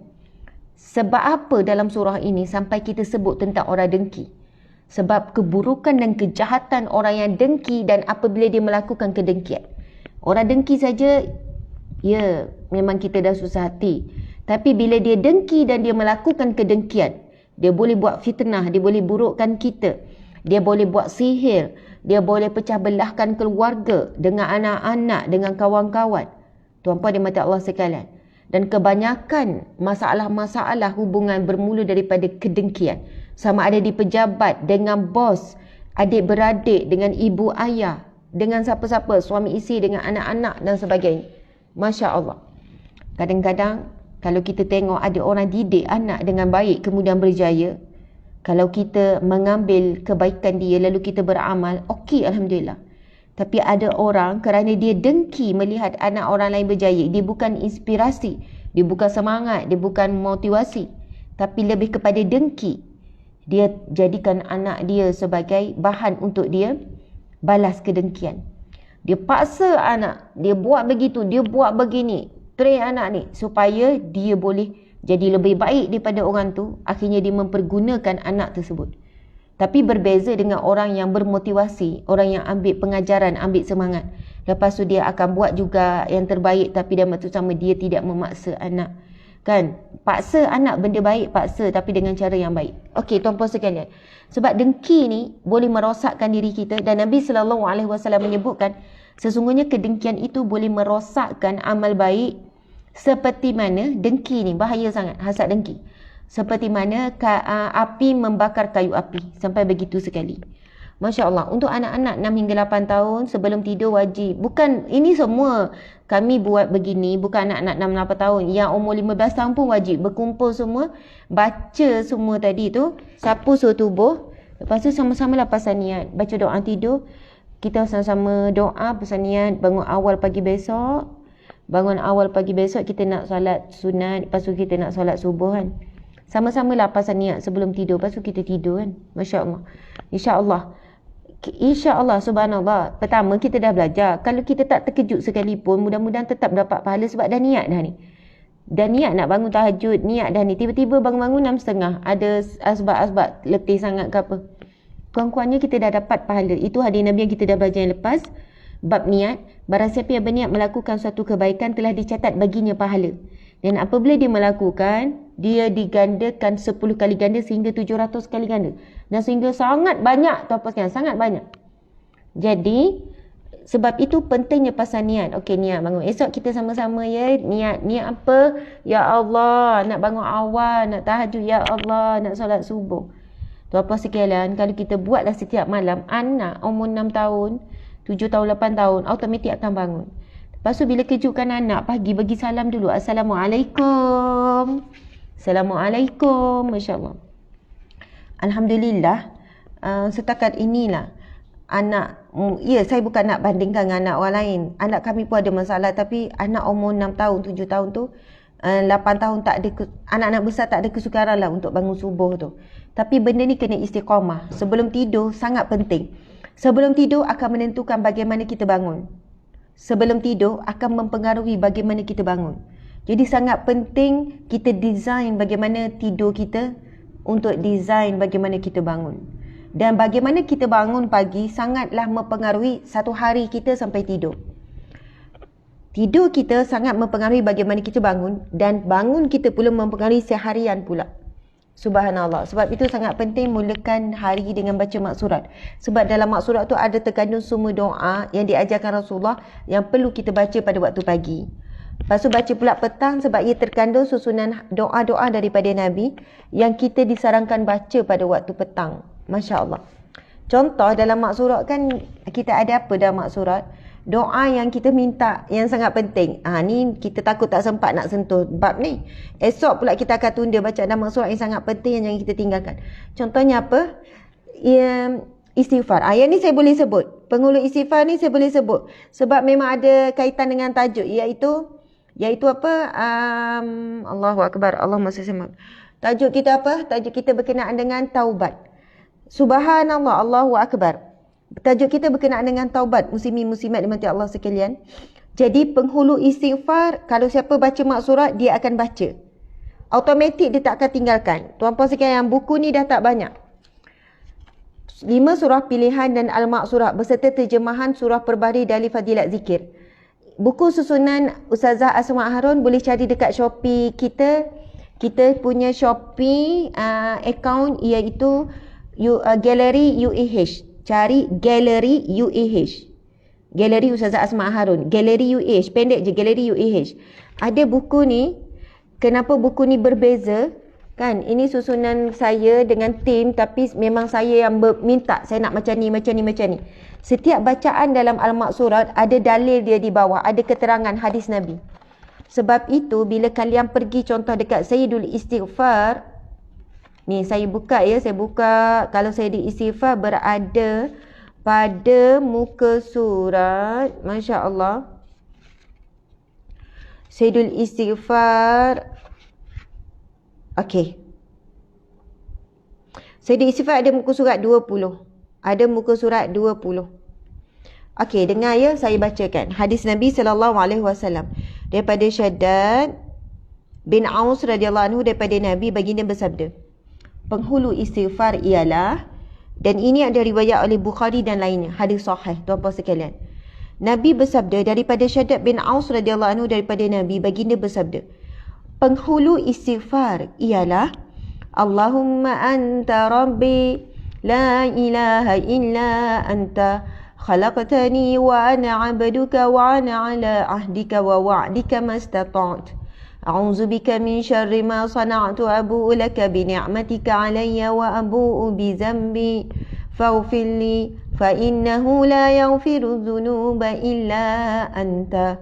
sebab apa dalam surah ini sampai kita sebut tentang orang dengki? Sebab keburukan dan kejahatan orang yang dengki dan apabila dia melakukan kedengkian. Orang dengki saja, ya memang kita dah susah hati. Tapi bila dia dengki dan dia melakukan kedengkian, dia boleh buat fitnah, dia boleh burukkan kita, dia boleh buat sihir, dia boleh pecah belahkan keluarga dengan anak-anak, dengan kawan-kawan. Tuan-puan dimati Allah sekalian. Dan kebanyakan masalah-masalah hubungan bermula daripada kedengkian. Sama ada di pejabat, dengan bos, adik-beradik, dengan ibu ayah, dengan siapa-siapa, suami isteri, dengan anak-anak dan sebagainya. Masya Allah. Kadang-kadang kalau kita tengok ada orang didik anak dengan baik kemudian berjaya, kalau kita mengambil kebaikan dia lalu kita beramal, okey, Alhamdulillah. Tapi ada orang kerana dia dengki melihat anak orang lain berjaya, dia bukan inspirasi, dia bukan semangat, dia bukan motivasi, tapi lebih kepada dengki. Dia jadikan anak dia sebagai bahan untuk dia balas kedengkian. Dia paksa anak, dia buat begitu, dia buat begini, train anak ni supaya dia boleh jadi lebih baik daripada orang tu. Akhirnya dia mempergunakan anak tersebut. Tapi berbeza dengan orang yang bermotivasi, orang yang ambil pengajaran, ambil semangat. Lepas tu dia akan buat juga yang terbaik, tapi dalam waktu sama dia tidak memaksa anak. Kan? Paksa anak benda baik, paksa tapi dengan cara yang baik. Okey, tuan-puan sekalian. Sebab dengki ni boleh merosakkan diri kita, dan Nabi SAW menyebutkan sesungguhnya kedengkian itu boleh merosakkan amal baik, seperti mana dengki ni bahaya sangat, hasad dengki. Seperti mana api membakar kayu api, sampai begitu sekali. Masya Allah. Untuk anak-anak 6 hingga 8 tahun sebelum tidur wajib. Bukan ini semua kami buat begini, bukan anak-anak 6-8 tahun. Yang umur 15 tahun pun wajib berkumpul semua, baca semua tadi tu, sapu suhu tubuh. Lepas tu sama-sama lah pasal niat, baca doa tidur. Kita sama-sama doa pasal niat bangun awal pagi besok. Bangun awal pagi besok kita nak solat sunat, lepas tu kita nak solat subuh kan. Sama-sama lah pasal niat sebelum tidur, lepas tu kita tidur kan. Masya Allah. InsyaAllah. InsyaAllah, subhanallah. Pertama kita dah belajar. Kalau kita tak terkejut sekalipun, mudah-mudahan tetap dapat pahala sebab dah niat dah ni. Dah niat nak bangun tahajud, niat dah ni. Tiba-tiba bangun-bangun 6.30. Ada asbab-asbab, letih sangat ke apa. Kurang-kurangnya kita dah dapat pahala. Itu hadis Nabi yang kita dah belajar yang lepas. Bab niat, barang siapa yang berniat melakukan suatu kebaikan telah dicatat baginya pahala. Dan apabila dia melakukan, dia digandakan 10 kali ganda sehingga 700 kali ganda. Dan sehingga sangat banyak, tuan-puan sekalian, sangat banyak. Jadi, sebab itu pentingnya pasal niat. Okey, niat bangun. Esok kita sama-sama ya, niat apa? Ya Allah, nak bangun awal, nak tahajud, ya Allah, nak solat subuh. Tuan-puan sekalian, kalau kita buatlah setiap malam, anak umur 6 tahun, 7 tahun, 8 tahun, automatik akan bangun. Lepas tu bila kejutkan anak, pagi bagi salam dulu. Assalamualaikum. Assalamualaikum. Masya Allah. Alhamdulillah, setakat inilah anak, ya saya bukan nak bandingkan dengan anak orang lain. Anak kami pun ada masalah, tapi anak umur 6 tahun, 7 tahun tu, 8 tahun tak ada, anak-anak besar tak ada kesukaran lah untuk bangun subuh tu. Tapi benda ni kena istiqamah. Sebelum tidur sangat penting. Sebelum tidur akan menentukan bagaimana kita bangun. Sebelum tidur akan mempengaruhi bagaimana kita bangun. Jadi sangat penting kita design bagaimana tidur kita untuk design bagaimana kita bangun. Dan bagaimana kita bangun pagi sangatlah mempengaruhi satu hari kita sampai tidur. Tidur kita sangat mempengaruhi bagaimana kita bangun, dan bangun kita pula mempengaruhi seharian pula. Subhanallah. Sebab itu sangat penting mulakan hari dengan baca maksurat. Sebab dalam maksurat tu ada terkandung semua doa yang diajarkan Rasulullah yang perlu kita baca pada waktu pagi. Lepas tu baca pula petang sebab ia terkandung susunan doa-doa daripada Nabi yang kita disarankan baca pada waktu petang. Masya Allah. Contoh dalam maksurat kan, kita ada apa dalam maksurat? Doa yang kita minta yang sangat penting. Ni kita takut tak sempat nak sentuh bab ni. Esok pula kita akan tunda baca dalam maksurat yang sangat penting yang jangan kita tinggalkan. Contohnya apa? Istighfar. Yang ni saya boleh sebut. Penghulu istighfar ni saya boleh sebut. Sebab memang ada kaitan dengan tajuk. Iaitu apa? Allahu Akbar. Allahumma salli alaihi. Tajuk kita apa? Tajuk kita berkenaan dengan taubat. Subhanallah, Allahu Akbar. Tajuk kita berkenaan dengan taubat, muslimin muslimat dimati Allah sekalian. Jadi penghulu istighfar, kalau siapa baca maksurat, dia akan baca. Automatik dia tak akan tinggalkan. Tuan-puan sekalian, buku ni dah tak banyak. 5 surah pilihan dan al-maksurat beserta terjemahan surah perbaharui dari Fadilat Zikir. Buku susunan Ustazah Asma Harun boleh cari dekat Shopee kita. Kita punya Shopee account iaitu Galeri UAH. Cari Galeri UAH. Galeri Ustazah Asma Harun. Galeri UAH. Pendek je, Galeri UAH. Ada buku ni. Kenapa buku ni berbeza? Kan, ini susunan saya dengan tim, tapi memang saya yang minta. Saya nak macam ni, macam ni, macam ni. Setiap bacaan dalam Al-Maksurat ada dalil dia di bawah. Ada keterangan hadis Nabi. Sebab itu, bila kalian pergi contoh dekat Sayyidul Istighfar, ni saya buka ya, saya buka. Kalau saya di istighfar berada pada muka surat, Masya Allah, Sayyidul Istighfar. Okey, Sayyidul Istighfar ada muka surat 20. Ada muka surat 20. Okey, dengar ya, saya bacakan hadis Nabi SAW daripada Syaddad bin Aus radhiyallahu anhu daripada Nabi, baginda bersabda, penghulu istighfar ialah, dan ini ada riwayat oleh Bukhari dan lainnya, hadis sahih tuan-puan sekalian. Nabi bersabda daripada Syaddad bin Aus radhiyallahu anhu daripada Nabi, baginda bersabda, penghulu istighfar ialah, Allahumma anta rabbi la ilaha illa anta khalaqtani wa ana abduka wa ana ala ahdika wa wa'dika mastata'tu. A'udzu bika min syarri ma sana'tu, abu'u laka bi ni'matika 'alayya wa abu'u bi dhanbi faghfir li fa innahu la yaghfiru dhunuba illa anta.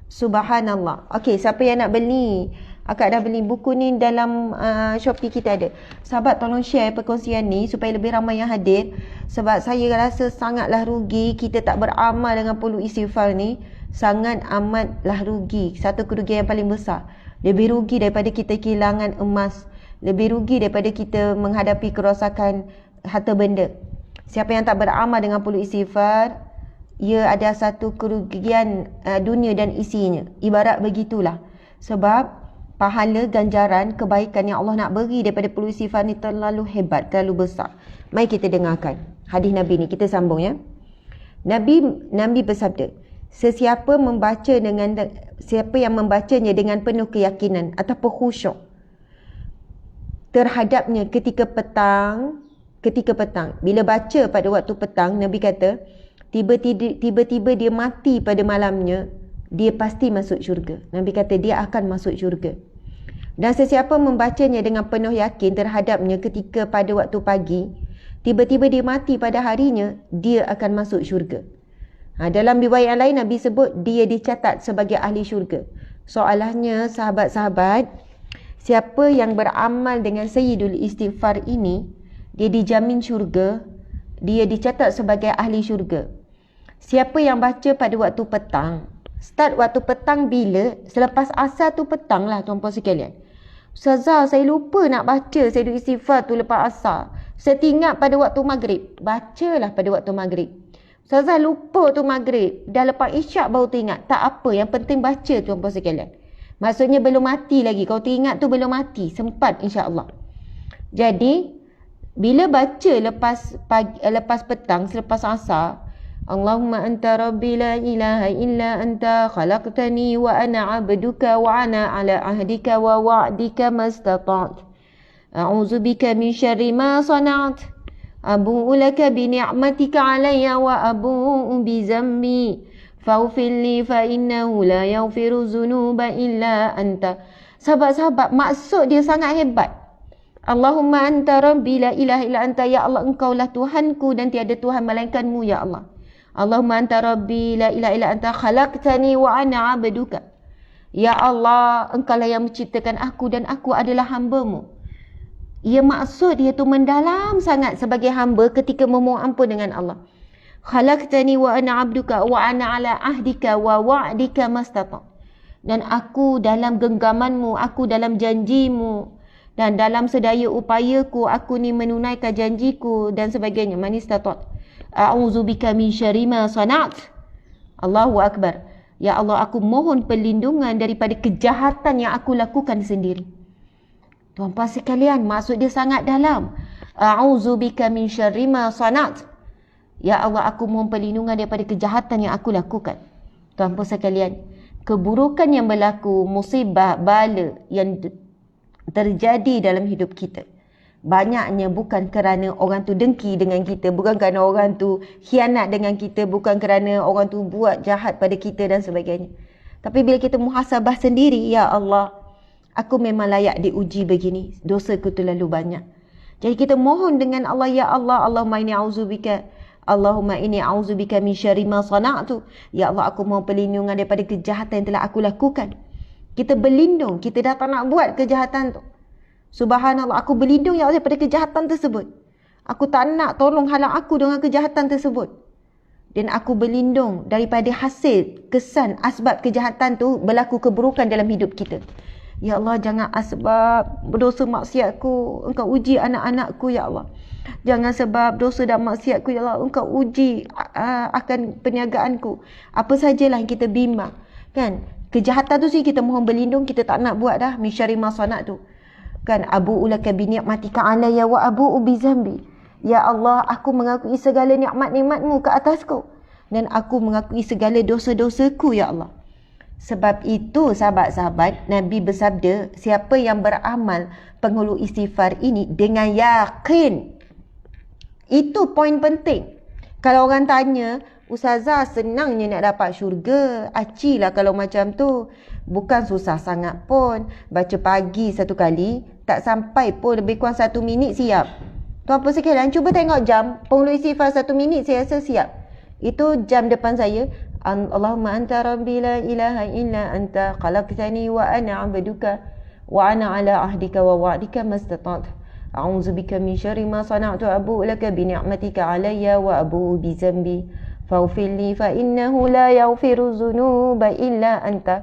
Subhanallah. Okey, siapa yang nak beli? Akak dah beli buku ni dalam Shopee kita ada. Sahabat tolong share perkongsian ni supaya lebih ramai yang hadir. Sebab saya rasa sangatlah rugi kita tak beramal dengan perlu istighfar ni. Sangat amatlah rugi. Satu kerugian yang paling besar. Lebih rugi daripada kita kehilangan emas. Lebih rugi daripada kita menghadapi kerosakan harta benda. Siapa yang tak beramal dengan perlu istighfar, ia ada satu kerugian dunia dan isinya. Ibarat begitulah. Sebab pahala, ganjaran, kebaikan yang Allah nak beri daripada perlu istighfar ni terlalu hebat, terlalu besar. Mari kita dengarkan hadis Nabi ni. Kita sambung ya. Nabi bersabda, siapa yang membacanya dengan penuh keyakinan ataupun khusyuk terhadapnya ketika petang, bila baca pada waktu petang, Nabi kata, tiba-tiba dia mati pada malamnya, dia pasti masuk syurga. Nabi kata dia akan masuk syurga. Dan sesiapa membacanya dengan penuh yakin terhadapnya ketika pada waktu pagi, tiba-tiba dia mati pada harinya, dia akan masuk syurga. Dalam riwayat yang lain Nabi sebut dia dicatat sebagai ahli syurga. Soalannya sahabat-sahabat, siapa yang beramal dengan Sayyidul Istighfar ini, dia dijamin syurga, dia dicatat sebagai ahli syurga. Siapa yang baca pada waktu petang, start waktu petang bila? Selepas asar tu petang lah tuan-puan sekalian. Ustazah, saya lupa nak baca Sayyidul Istighfar tu lepas asar. Saya ingat pada waktu maghrib. Bacalah pada waktu maghrib. Ustazah lupa tu maghrib. Dah lepas isyak baru teringat. Tak apa, yang penting baca tuan-puan sekalian. Maksudnya belum mati lagi. Kau teringat tu belum mati. Sempat insya-Allah. Jadi, bila baca lepas petang, selepas asar, Allahumma anta rabbi la ilaha illa anta khalaqtani wa ana abduka wa ana ala ahdika wa wa'dika mastata'tu. A'udzu bika min syarri ma sana'tu. Abu'u laka bi ni'matika 'alayya wa abu'u bi zambi. Faghfir li fa innahu la yaghfiru dzunuba illa anta. Sahabat-sahabat, maksud dia sangat hebat. Allahumma anta rabbi la ilaha illa anta, ya Allah engkaulah Tuhanku dan tiada Tuhan melainkanmu ya Allah. Allahumma anta rabbi la ilaha illa anta khalaqtani wa ana 'abduka. Ya Allah, engkaulah yang menciptakan aku dan aku adalah hamba-Mu. Ia maksud dia tu mendalam sangat sebagai hamba ketika memohon ampun dengan Allah. Khalaqtani wa ana 'abduka wa ana 'ala ahdika wa wa'dika mastata'. Dan aku dalam genggaman-Mu, aku dalam janji-Mu, dan dalam sedaya upayaku aku ni menunaikan janjiku dan sebagainya. Manistata'. A'udzubika min syarri ma sana'tu. Allahu akbar. Ya Allah, aku mohon perlindungan daripada kejahatan yang aku lakukan sendiri. Tuan-puan sekalian, maksud dia sangat dalam. A'udzubika min syarri ma sana'tu. Ya Allah, aku mohon perlindungan daripada kejahatan yang aku lakukan. Tuan-puan sekalian, keburukan yang berlaku, musibah, bala yang terjadi dalam hidup kita, banyaknya bukan kerana orang tu dengki dengan kita, bukan kerana orang tu khianat dengan kita, bukan kerana orang tu buat jahat pada kita dan sebagainya. Tapi bila kita muhasabah sendiri, ya Allah, aku memang layak diuji begini, dosaku terlalu banyak. Jadi kita mohon dengan Allah, ya Allah, Allahumma inni a'udzubika min syarri ma sana'tu. Ya Allah, aku mohon perlindungan daripada kejahatan yang telah aku lakukan. Kita berlindung, kita dah tak nak buat kejahatan tu. Subhanallah, aku berlindung ya Allah daripada kejahatan tersebut. Aku tak nak, tolong halang aku dengan kejahatan tersebut. Dan aku berlindung daripada hasil, kesan, asbab kejahatan tu berlaku keburukan dalam hidup kita. Ya Allah, jangan asbab dosa maksiatku Engkau uji anak-anakku ya Allah. Jangan sebab dosa dan maksiatku ya Allah Engkau uji akan perniagaanku. Apa sajalah yang kita bimbang, kan? Kejahatan tu sih kita mohon berlindung, kita tak nak buat dah. Min syarri ma sana'tu. Kan, abu'u laka bi ni'matika 'alayya wa abu'u bi zambi. Ya Allah, aku mengakui segala nikmat-nikmat-Mu ke atasku dan aku mengakui segala dosa-dosaku ya Allah. Sebab itu sahabat-sahabat, Nabi bersabda, siapa yang beramal penghulu istighfar ini dengan yakin. Itu poin penting. Kalau orang tanya, Ustazah, senangnya nak dapat syurga. Acilah kalau macam tu. Bukan susah sangat pun. Baca pagi satu kali, tak sampai pun lebih kurang 1 minit siap. Tuan-puan sekalian, cuba tengok jam. Penghulu istighfar 1 minit saya rasa siap. Itu jam depan saya. Allahumma anta rabbi la ilaha illa anta khalaqtani wa ana 'abduka wa ana 'ala ahdika wa wa'dika mastata'tu. A'udzubika min syarri ma sana'tu abu'u laka bi ni'matika 'alayya wa abu'u bi zambi. Faghfir li fa innahu la yaghfiru dzunuba illa anta.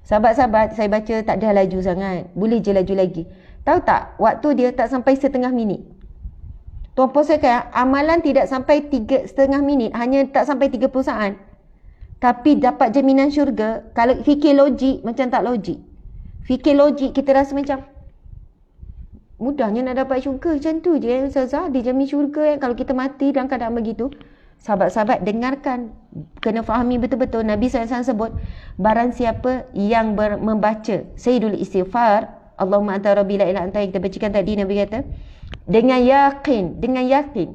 Sahabat-sahabat, saya baca tak ada laju sangat. Boleh je laju lagi. Tahu tak, waktu dia tak sampai setengah minit. Tuan-puan sekalian, amalan tidak sampai 3,5 minit, hanya tak sampai 30 saat. Tapi dapat jaminan syurga. Kalau fikir logik, macam tak logik. Fikir logik, kita rasa macam mudahnya nak dapat syurga. Macam tu je Ustazah, dijamin syurga kalau kita mati dalam keadaan begitu. sahabat-sahabat dengarkan, kena fahami betul-betul. Nabi SAW sebut, barang siapa yang membaca Sayyidul Istighfar, Allahumma anta rabbi la ilaha anta, yang kita bacakan tadi, Nabi kata dengan yakin.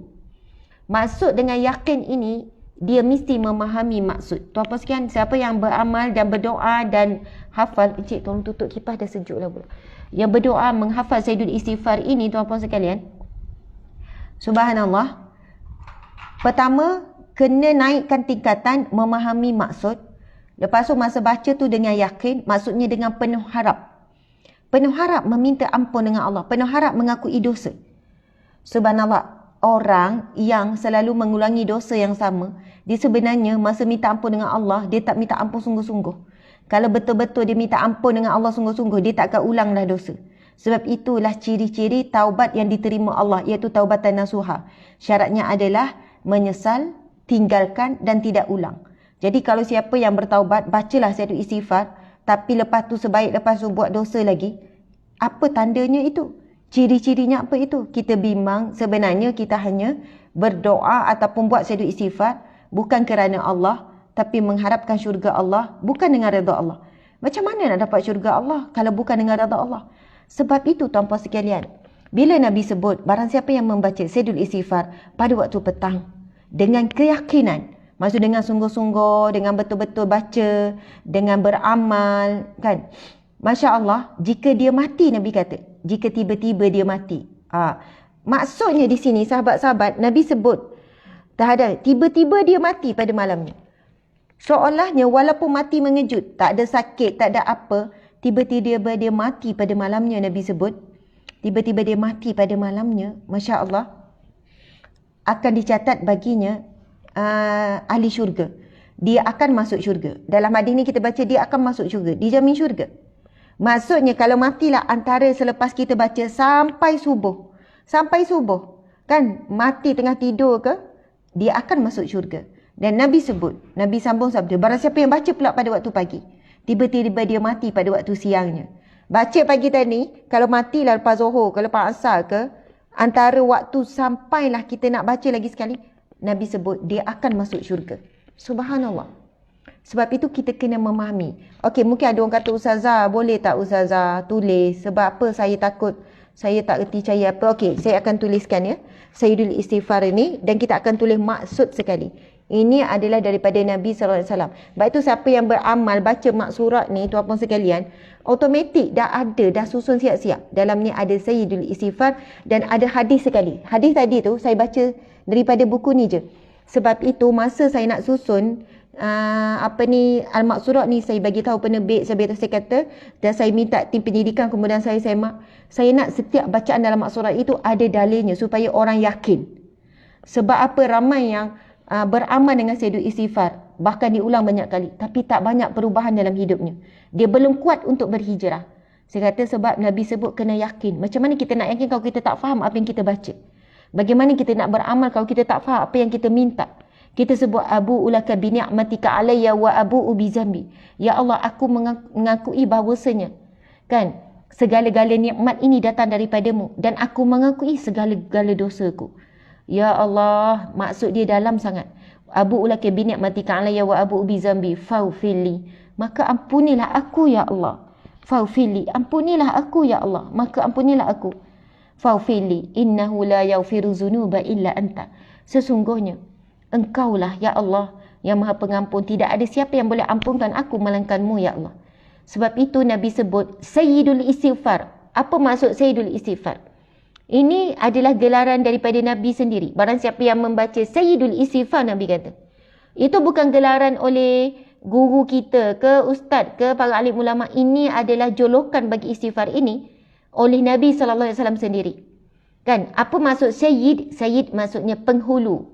Maksud dengan yakin ini, dia mesti memahami maksud. Tuan-puan sekalian, siapa yang beramal dan berdoa dan hafal, Encik tolong tutup kipas, dah sejuk lah pula. Yang berdoa menghafal Sayyidul Istighfar ini, tuan-puan sekalian, subhanallah, pertama kena naikkan tingkatan memahami maksud. Lepas tu masa baca tu dengan yakin, maksudnya dengan penuh harap. Penuh harap meminta ampun dengan Allah, penuh harap mengakui dosa. Subhanallah, orang yang selalu mengulangi dosa yang sama, dia sebenarnya masa minta ampun dengan Allah, dia tak minta ampun sungguh-sungguh. Kalau betul-betul dia minta ampun dengan Allah sungguh-sungguh, dia tak akan ulang dah dosa. Sebab itulah ciri-ciri taubat yang diterima Allah, iaitu taubatan nasuha. Syaratnya adalah menyesal, tinggalkan dan tidak ulang. Jadi kalau siapa yang bertaubat, bacalah Sayyidul Istighfar, tapi lepas tu sebaik lepas tu buat dosa lagi, apa tandanya itu? Ciri-cirinya apa itu? Kita bimbang, sebenarnya kita hanya berdoa ataupun buat Sayyidul Istighfar bukan kerana Allah, tapi mengharapkan syurga Allah, bukan dengan redha Allah. Macam mana nak dapat syurga Allah kalau bukan dengan redha Allah? Sebab itu tuan-puan sekalian, bila Nabi sebut barang siapa yang membaca Sayyidul Istighfar pada waktu petang dengan keyakinan, maksud dengan sungguh-sungguh, dengan betul-betul baca, dengan beramal, kan? Masya Allah, jika dia mati, Nabi kata, jika tiba-tiba dia mati. Maksudnya di sini, sahabat-sahabat, Nabi sebut, tiba-tiba dia mati pada malamnya. Seolahnya walaupun mati mengejut, tak ada sakit, tak ada apa, tiba-tiba dia mati pada malamnya, Nabi sebut. Tiba-tiba dia mati pada malamnya, Masya Allah, akan dicatat baginya ahli syurga. Dia akan masuk syurga. Dalam hadis ni kita baca dia akan masuk syurga, dijamin syurga. Maksudnya kalau matilah antara selepas kita baca sampai subuh. Sampai subuh. Kan mati tengah tidur ke, dia akan masuk syurga. Dan Nabi sebut, Nabi sambung sabda, barang siapa yang baca pula pada waktu pagi, tiba-tiba dia mati pada waktu siangnya. Baca pagi tadi, kalau matilah lepas Zuhur ke, lepas Asar ke, antara waktu sampailah kita nak baca lagi sekali, Nabi sebut dia akan masuk syurga. Subhanallah. Sebab itu kita kena memahami. Okey, mungkin ada orang kata, Ustazah, boleh tak Ustazah tulis? Sebab apa? Saya takut, saya tak erti cara apa. Okey, saya akan tuliskan ya, Sayyidul Istighfar ini, dan kita akan tulis maksud sekali. Ini adalah daripada Nabi SAW. Sebab itu siapa yang beramal, baca maksurat ni, tuan-puan sekalian, automatik dah ada, dah susun siap-siap. Dalam ni ada Sayyidul Istighfar dan ada hadis sekali. Hadis tadi tu saya baca daripada buku ni je. Sebab itu masa saya nak susun Al-Maksurat ni, saya bagi tahu penerbit, saya kata, dan saya minta tim pendidikan, kemudian saya semak. Saya nak setiap bacaan dalam maksurat itu ada dalilnya supaya orang yakin. Sebab apa? Ramai yang beramal dengan Sayyidul Istighfar, bahkan diulang banyak kali, tapi tak banyak perubahan dalam hidupnya. Dia belum kuat untuk berhijrah. Saya kata sebab Nabi sebut kena yakin. Macam mana kita nak yakin kalau kita tak faham apa yang kita baca? Bagaimana kita nak beramal kalau kita tak faham apa yang kita minta? Kita sebut abu ulaka bi ni'matika alayya wa abu bi zambi. Ya Allah, aku mengakui bahawasanya, kan, segala-gala nikmat ini datang daripadamu dan aku mengakui segala-gala dosaku. Ya Allah, maksud dia dalam sangat. Abu ulaka bi ni'matika alayya wa abu bi zambi faghfirli. Maka ampunilah aku ya Allah. Faghfirli, ampunilah aku ya Allah. Maka ampunilah aku. Faghfirli innahu la yaghfiru dzunuba illa anta. Sesungguhnya Engkaulah ya Allah yang Maha Pengampun, tidak ada siapa yang boleh ampunkan aku melainkanmu ya Allah. Sebab itu Nabi sebut Sayyidul Istighfar. Apa maksud Sayyidul Istighfar? Ini adalah gelaran daripada Nabi sendiri. Barang siapa yang membaca Sayyidul Istighfar, Nabi kata, itu bukan gelaran oleh guru kita ke, ustaz ke, para alim ulama. Ini adalah jolokan bagi istighfar ini oleh Nabi SAW sendiri. Kan? Apa maksud Sayyid? Sayyid maksudnya penghulu,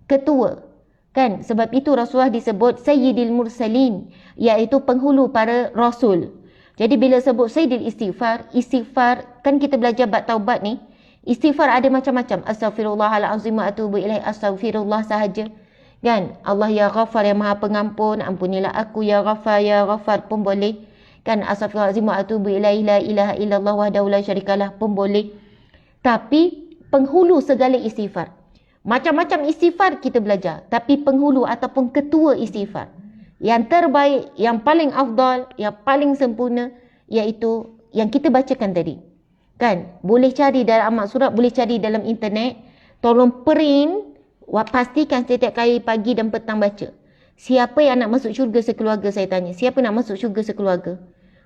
ketua. Kan? Sebab itu Rasulullah disebut Sayyidil Mursalin, iaitu penghulu para Rasul. Jadi bila sebut Sayyidil Istighfar, istighfar, kan kita belajar bab taubat ni, istighfar ada macam-macam. Astaghfirullahalazim wa atubu ilaih, astaghfirullah sahaja. Kan? Allah ya Ghafar, yang Maha Pengampun, ampunilah aku ya Ghafar pun boleh. Kan? Astaghfirullahalazim wa atubu ilaih, la ilaha illallah wahdahu la syarikalah pun boleh. Tapi penghulu segala istighfar, Macam-macam istighfar kita belajar. Tapi penghulu ataupun ketua istighfar, yang terbaik, yang paling afdal, yang paling sempurna, iaitu yang kita bacakan tadi. Kan? Boleh cari dalam amat surat, boleh cari dalam internet. Tolong print, pastikan setiap kali pagi dan petang baca. Siapa yang nak masuk syurga sekeluarga, saya tanya. Siapa nak masuk syurga sekeluarga?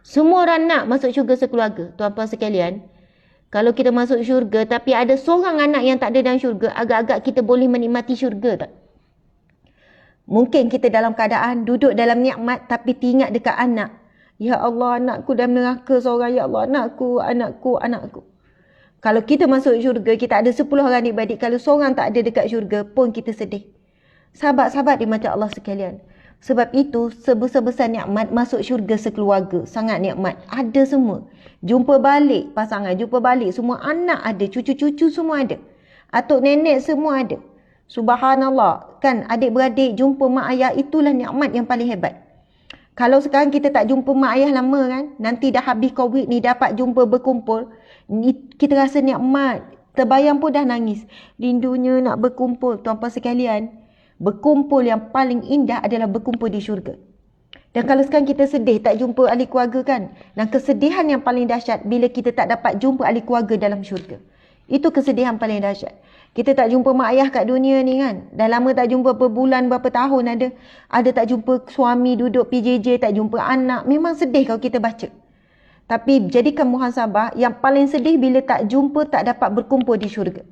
Semua orang nak masuk syurga sekeluarga. Tuan-tuan sekalian, kalau kita masuk syurga tapi ada seorang anak yang tak ada dalam syurga, agak-agak kita boleh menikmati syurga tak? Mungkin kita dalam keadaan duduk dalam nikmat tapi teringat dekat anak. Ya Allah, anakku dalam neraka seorang. Ya Allah, anakku. Kalau kita masuk syurga, kita ada 10 orang adik-beradik. Kalau seorang tak ada dekat syurga pun kita sedih. Sahabat-sahabat dimata Allah sekalian. Sebab itu, sebesar-besar nikmat masuk syurga sekeluarga. Sangat nikmat. Ada semua. Jumpa balik pasangan, jumpa balik. Semua anak ada, cucu-cucu semua ada. Atuk nenek semua ada. Subhanallah. Kan adik-beradik jumpa mak ayah, itulah nikmat yang paling hebat. Kalau sekarang kita tak jumpa mak ayah lama kan, nanti dah habis COVID ni dapat jumpa berkumpul, kita rasa nikmat. Terbayang pun dah nangis. Rindunya nak berkumpul. Tuan-tuan sekalian, berkumpul yang paling indah adalah berkumpul di syurga. Dan kalau sekarang kita sedih tak jumpa ahli keluarga kan, dan kesedihan yang paling dahsyat bila kita tak dapat jumpa ahli keluarga dalam syurga. Itu kesedihan paling dahsyat. Kita tak jumpa mak ayah kat dunia ni kan. Dah lama tak jumpa, berapa bulan, berapa tahun ada. Ada tak jumpa suami duduk PJJ, tak jumpa anak. Memang sedih kalau kita baca. Tapi jadikan muhasabah, yang paling sedih bila tak jumpa, tak dapat berkumpul di syurga.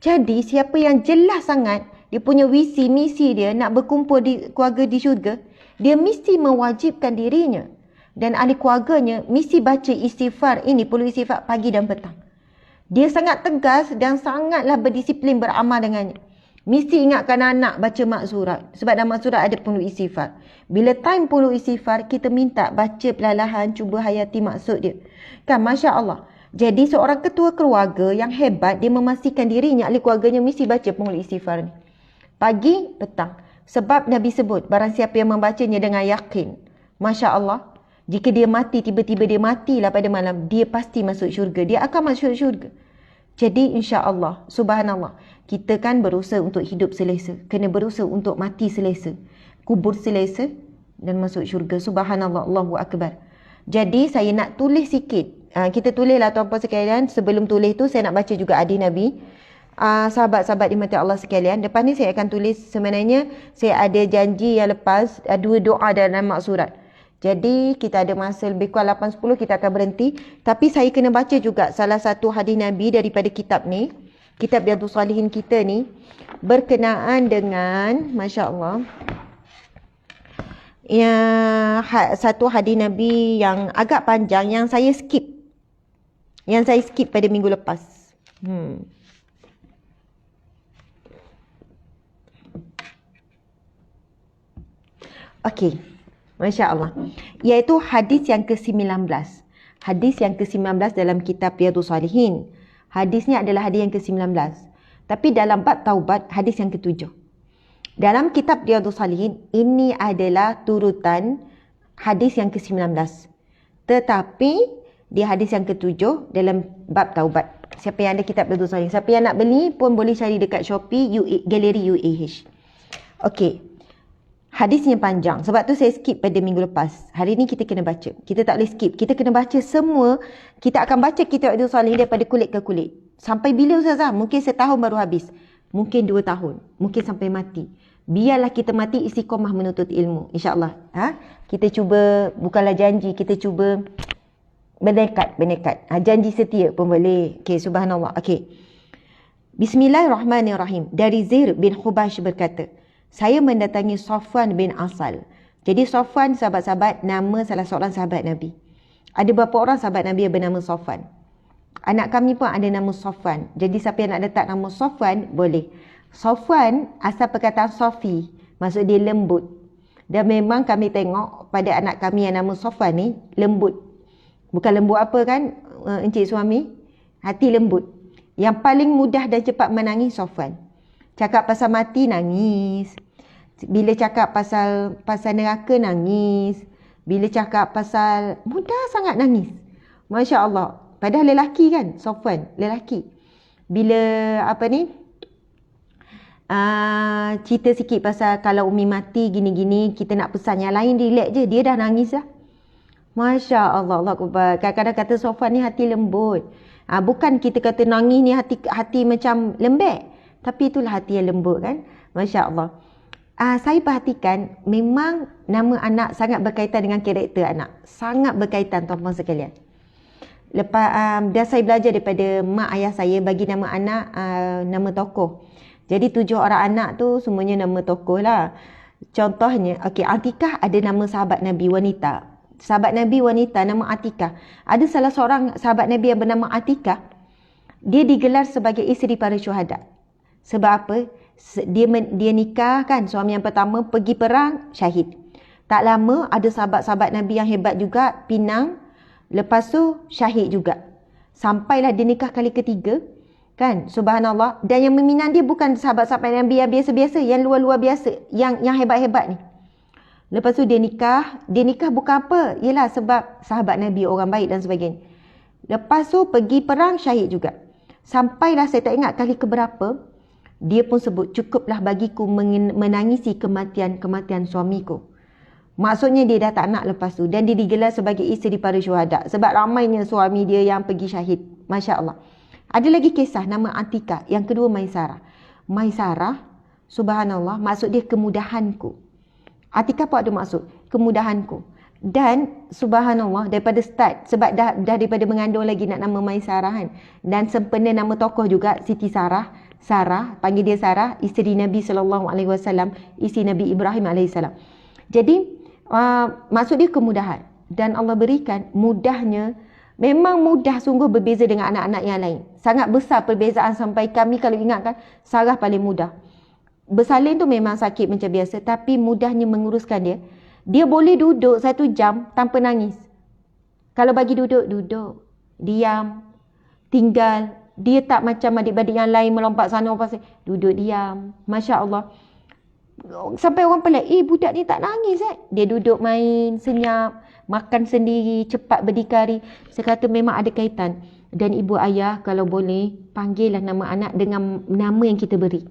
Jadi siapa yang jelas sangat, dia punya visi, misi dia nak berkumpul di keluarga di syurga, dia mesti mewajibkan dirinya dan ahli keluarganya mesti baca istighfar ini, perlu istighfar pagi dan petang. Dia sangat tegas dan sangatlah berdisiplin beramal dengannya. Mesti ingatkan anak baca maksurat. Sebab dalam maksurat ada perlu istighfar. Bila time perlu istighfar, kita minta baca perlahan-lahan, cuba hayati maksud dia. Kan, Masya Allah. Jadi seorang ketua keluarga yang hebat, dia memastikan dirinya, ahli keluarganya mesti baca perlu istighfar ni. Pagi, petang. Sebab Nabi sebut, barang siapa yang membacanya dengan yakin, Masya Allah, jika dia mati, tiba-tiba dia matilah pada malam, dia pasti masuk syurga. Dia akan masuk syurga. Jadi insya Allah, subhanallah, kita kan berusaha untuk hidup selesa. Kena berusaha untuk mati selesa. Kubur selesa dan masuk syurga. Subhanallah, Allahu Akbar. Jadi saya nak tulis sikit. Kita tulislah tuan-tuan sekalian. Sebelum tulis tu saya nak baca juga hadis Nabi. Sahabat-sahabat dimati Allah sekalian, depan ni saya akan tulis. Sebenarnya saya ada janji yang lepas, 2 doa dalam maksurat. Jadi kita ada masa lebih kurang 8.10, kita akan berhenti. Tapi saya kena baca juga salah satu hadis Nabi daripada kitab ni, kitab Riyadhus Shalihin kita ni, berkenaan dengan, Masya Allah, ya, satu hadis Nabi yang agak panjang, yang saya skip pada minggu lepas. Okey, Masya Allah. Iaitu hadis yang ke-19. Hadis yang ke-19 dalam kitab Riyadhus Shalihin. Hadisnya adalah hadis yang ke-19. Tapi dalam bab taubat, hadis yang ke-7. Dalam kitab Riyadhus Shalihin, ini adalah turutan hadis yang ke-19. Tetapi di hadis yang ke-7 dalam bab taubat. Siapa yang ada kitab Riyadhus Shalihin, siapa yang nak beli pun boleh cari dekat Shopee, Galeri UAH. Okey. Hadisnya panjang. Sebab tu saya skip pada minggu lepas. Hari ni kita kena baca. Kita tak boleh skip. Kita kena baca semua. Kita akan baca kitab Riyadhus Shalihin daripada kulit ke kulit. Sampai bila Ustazah? Mungkin setahun baru habis. Mungkin 2 tahun. Mungkin sampai mati. Biarlah kita mati istiqomah menuntut ilmu. InsyaAllah. Kita cuba, bukanlah janji, kita cuba berdekat. Janji setia pun boleh. Okay, subhanallah. Okay. Bismillahirrahmanirrahim. Dari Zir bin Hubash berkata, saya mendatangi Safwan bin Asal. Jadi Safwan, sahabat-sahabat, nama salah seorang sahabat Nabi. Ada beberapa orang sahabat Nabi yang bernama Safwan. Anak kami pun ada nama Safwan. Jadi siapa yang nak letak nama Safwan, boleh. Safwan, asal perkataan Safi, maksud dia lembut. Dan memang kami tengok pada anak kami yang nama Safwan ni, lembut. Bukan lembut apa kan, encik suami? Hati lembut. Yang paling mudah dan cepat menangis Safwan. Cakap pasal mati, nangis. Bila cakap pasal neraka, nangis. Bila cakap pasal, mudah sangat nangis. Masya Allah. Padahal lelaki kan, Safwan, lelaki. Bila cerita sikit pasal kalau Umi mati gini-gini, kita nak pesan yang lain, relax je, dia dah nangis dah. Masya Allah, Allah Akbar. Kadang-kadang kata Sofwan ni hati lembut. Bukan kita kata nangis ni hati macam lembek, tapi itulah hati yang lembut kan. Masya Allah. Saya perhatikan memang nama anak sangat berkaitan dengan karakter anak. Sangat berkaitan tuan-tuan sekalian. Lepas dah saya belajar daripada mak ayah saya bagi nama anak nama tokoh. Jadi 7 orang anak tu semuanya nama tokoh lah. Contohnya, Atikah ada nama sahabat Nabi wanita. Sahabat Nabi wanita nama Atikah. Ada salah seorang sahabat Nabi yang bernama Atikah. Dia digelar sebagai isteri para syuhada. Sebab apa? Dia nikah kan, suami yang pertama pergi perang, syahid. Tak lama ada sahabat-sahabat Nabi yang hebat juga, pinang. Lepas tu syahid juga. Sampailah dia nikah kali ketiga. Kan, subhanallah. Dan yang meminang dia bukan sahabat-sahabat Nabi yang biasa-biasa, yang luar-luar biasa, yang hebat-hebat ni. Lepas tu dia nikah bukan apa, ialah sebab sahabat Nabi orang baik dan sebagainya. Lepas tu pergi perang, syahid juga. Sampailah saya tak ingat kali keberapa, dia pun sebut, cukuplah bagiku menangisi kematian suamiku. Maksudnya dia dah tak nak lepas tu. Dan dia digelar sebagai isteri para syuhada. Sebab ramainya suami dia yang pergi syahid. Masya Allah. Ada lagi kisah nama Atikah. Yang kedua Maisarah. Maisarah, subhanallah, maksud dia kemudahanku. Atikah pun ada maksud kemudahanku. Dan subhanallah daripada start, sebab dah daripada mengandung lagi nak nama Maisarah kan. Dan sempena nama tokoh juga Siti Sarah, panggil dia Sarah, isteri Nabi SAW, isteri Nabi Ibrahim AS. Jadi maksud dia kemudahan. Dan Allah berikan mudahnya, memang mudah sungguh berbeza dengan anak-anak yang lain. Sangat besar perbezaan sampai kami kalau ingatkan, Sarah paling mudah. Bersalin tu memang sakit macam biasa, tapi mudahnya menguruskan dia. Dia boleh duduk 1 jam tanpa nangis. Kalau bagi duduk, diam, tinggal. Dia tak macam adik-adik yang lain melompat sana, melompat sini. Duduk diam. Masya Allah. Sampai orang pelik, budak ni tak nangis Dia duduk main, senyap, makan sendiri, cepat berdikari. Saya kata memang ada kaitan. Dan ibu ayah kalau boleh, panggillah nama anak dengan nama yang kita beri.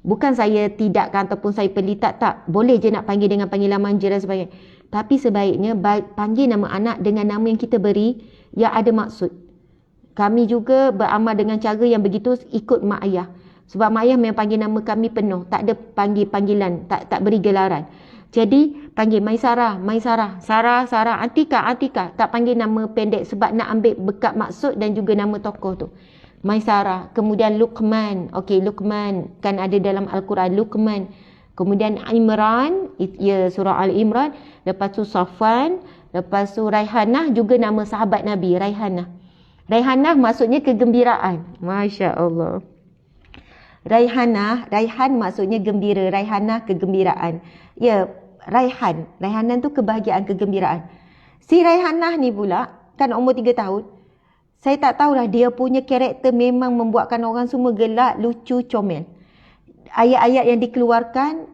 Bukan saya tidakkan ataupun saya pelit, tak. Boleh je nak panggil dengan panggilan manja dan sebagainya. Tapi sebaiknya panggil nama anak dengan nama yang kita beri yang ada maksud. Kami juga beramal dengan cara yang begitu ikut mak ayah. Sebab mak ayah memang panggil nama kami penuh. Tak ada panggilan, tak beri gelaran. Jadi panggil Maisarah, Sarah, Atikah. Tak panggil nama pendek sebab nak ambil bekat maksud dan juga nama tokoh tu. Maisarah, kemudian Luqman. Luqman kan ada dalam Al-Quran, Luqman. Kemudian Imran, surah Al-Imran. Lepas tu Safwan, lepas tu Raihanah, juga nama sahabat Nabi, Raihanah. Raihanah maksudnya kegembiraan. Masya Allah. Raihan maksudnya gembira, Raihanah kegembiraan. Ya, Raihanan tu kebahagiaan, kegembiraan. Si Raihanah ni pula kan umur 3 tahun. Saya tak tahulah, dia punya karakter memang membuatkan orang semua gelak, lucu, comel. Ayat-ayat yang dikeluarkan,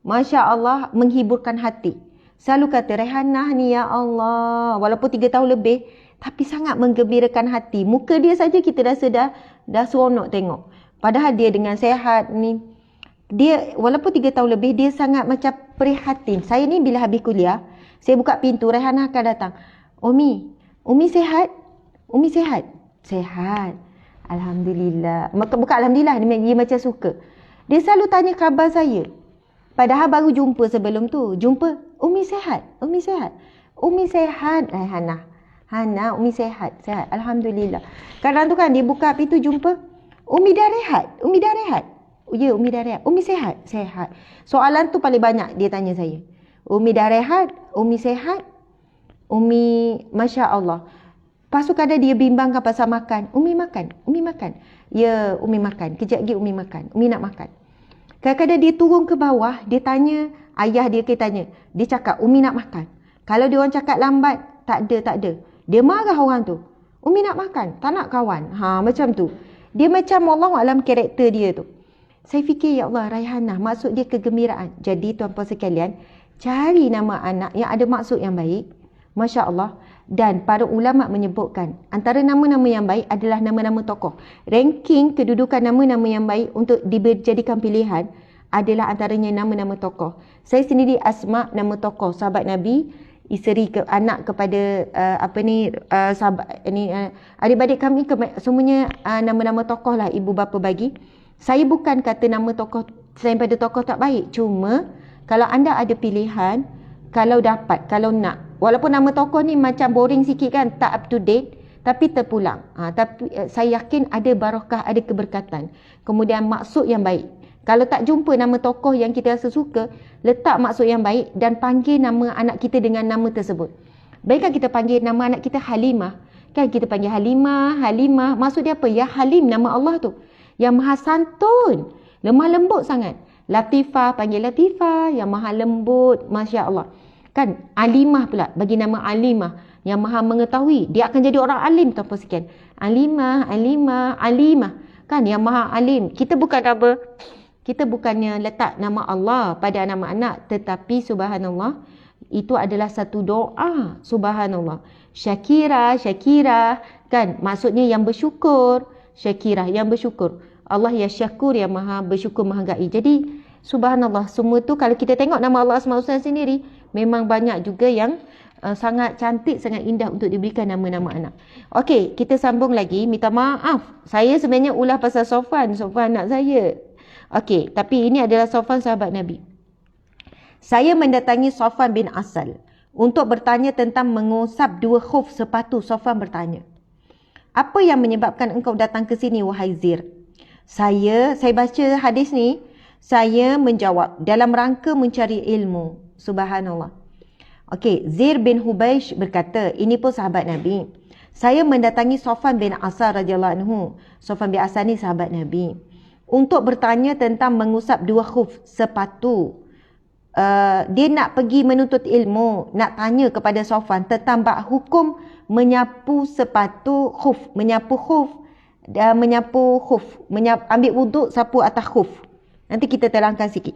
Masya Allah, menghiburkan hati. Selalu kata, Raihanah ni ya Allah, walaupun 3 tahun lebih, tapi sangat menggembirakan hati. Muka dia saja kita rasa dah seronok tengok. Padahal dia dengan sehat ni, dia walaupun 3 tahun lebih, dia sangat macam prihatin. Saya ni bila habis kuliah, saya buka pintu, Raihanah akan datang. Umi sehat? Umi sehat? Sehat. Alhamdulillah. Bukan Alhamdulillah, dia macam suka. Dia selalu tanya khabar saya. Padahal baru jumpa sebelum tu. Umi sehat? Umi sehat? Umi sehat, Raihanah. Umi sehat? Sehat. Alhamdulillah. Kadang tu kan dia buka pintu jumpa, Umi dah rehat? Ya, Umi dah rehat. Umi sehat? Sehat. Soalan tu paling banyak dia tanya saya. Umi dah rehat? Umi sehat? Umi, Masya Allah. Lepas tu kadang dia bimbangkan pasal makan. Umi makan? Ya, Umi makan. Kejap lagi Umi makan. Umi nak makan. Kadang-kadang dia turun ke bawah, dia tanya, ayah dia tanya. Dia cakap, Umi nak makan. Kalau dia orang cakap lambat, tak ada. Dia marah orang tu. Umi nak makan, tak nak kawan. Macam tu. Dia macam Wallahualam karakter dia tu. Saya fikir, ya Allah, Raihanah, maksud dia kegembiraan. Jadi tuan-puan sekalian, cari nama anak yang ada maksud yang baik. Masya Allah. Dan para ulama menyebutkan antara nama-nama yang baik adalah nama-nama tokoh. Ranking kedudukan nama-nama yang baik untuk dijadikan pilihan adalah antaranya nama-nama tokoh. Saya sendiri Asma, nama tokoh sahabat Nabi, isteri anak kepada sahabat ni, adik-adik kami semuanya nama-nama tokoh lah ibu bapa bagi. Saya bukan kata nama tokoh selain pada tokoh tak baik, cuma kalau anda ada pilihan, kalau dapat, kalau nak, walaupun nama tokoh ni macam boring sikit kan, tak up to date, tapi terpulang. Tapi saya yakin ada barakah, ada keberkatan. Kemudian maksud yang baik. Kalau tak jumpa nama tokoh yang kita rasa suka, letak maksud yang baik dan panggil nama anak kita dengan nama tersebut. Baikkan kita panggil nama anak kita Halimah. Kan kita panggil Halimah, Halimah. Maksud dia apa? Ya Halim, nama Allah tu. Yang maha santun, lemah lembut sangat. Latifah, panggil Latifah, yang maha lembut, Masya Allah. Kan Alimah pula, bagi nama Alimah, yang maha mengetahui. Dia akan jadi orang alim tanpa sekian. Alimah, Alimah, Alimah. Kan yang maha alim. Kita bukannya letak nama Allah pada nama anak, tetapi subhanallah, itu adalah satu doa. Subhanallah. Syakira, kan maksudnya yang bersyukur. Syakira, yang bersyukur. Allah ya syakur, yang maha bersyukur, maha gaib. Jadi subhanallah, semua tu kalau kita tengok nama Allah Asmaul Husna sendiri, memang banyak juga yang sangat cantik, sangat indah untuk diberikan nama-nama anak. Okey, kita sambung lagi. Minta maaf, saya sebenarnya ulah pasal Sofwan anak saya. Okey, tapi ini adalah Sofwan sahabat Nabi. Saya mendatangi Sofwan bin Asal untuk bertanya tentang mengusap 2 khuf sepatu. Sofwan bertanya, apa yang menyebabkan engkau datang ke sini wahai Zir? Saya baca hadis ni, saya menjawab dalam rangka mencari ilmu. Subhanallah. Okey, Zir bin Hubaish berkata, ini pun sahabat Nabi. Saya mendatangi Sofwan bin Asal radhiyallahu anhu. Sofwan bin Asal ni sahabat Nabi, untuk bertanya tentang mengusap 2 khuf sepatu. Dia nak pergi menuntut ilmu, nak tanya kepada Sofwan tentang bab hukum menyapu sepatu khuf, ambil wuduk, sapu atas khuf. Nanti kita terangkan sikit.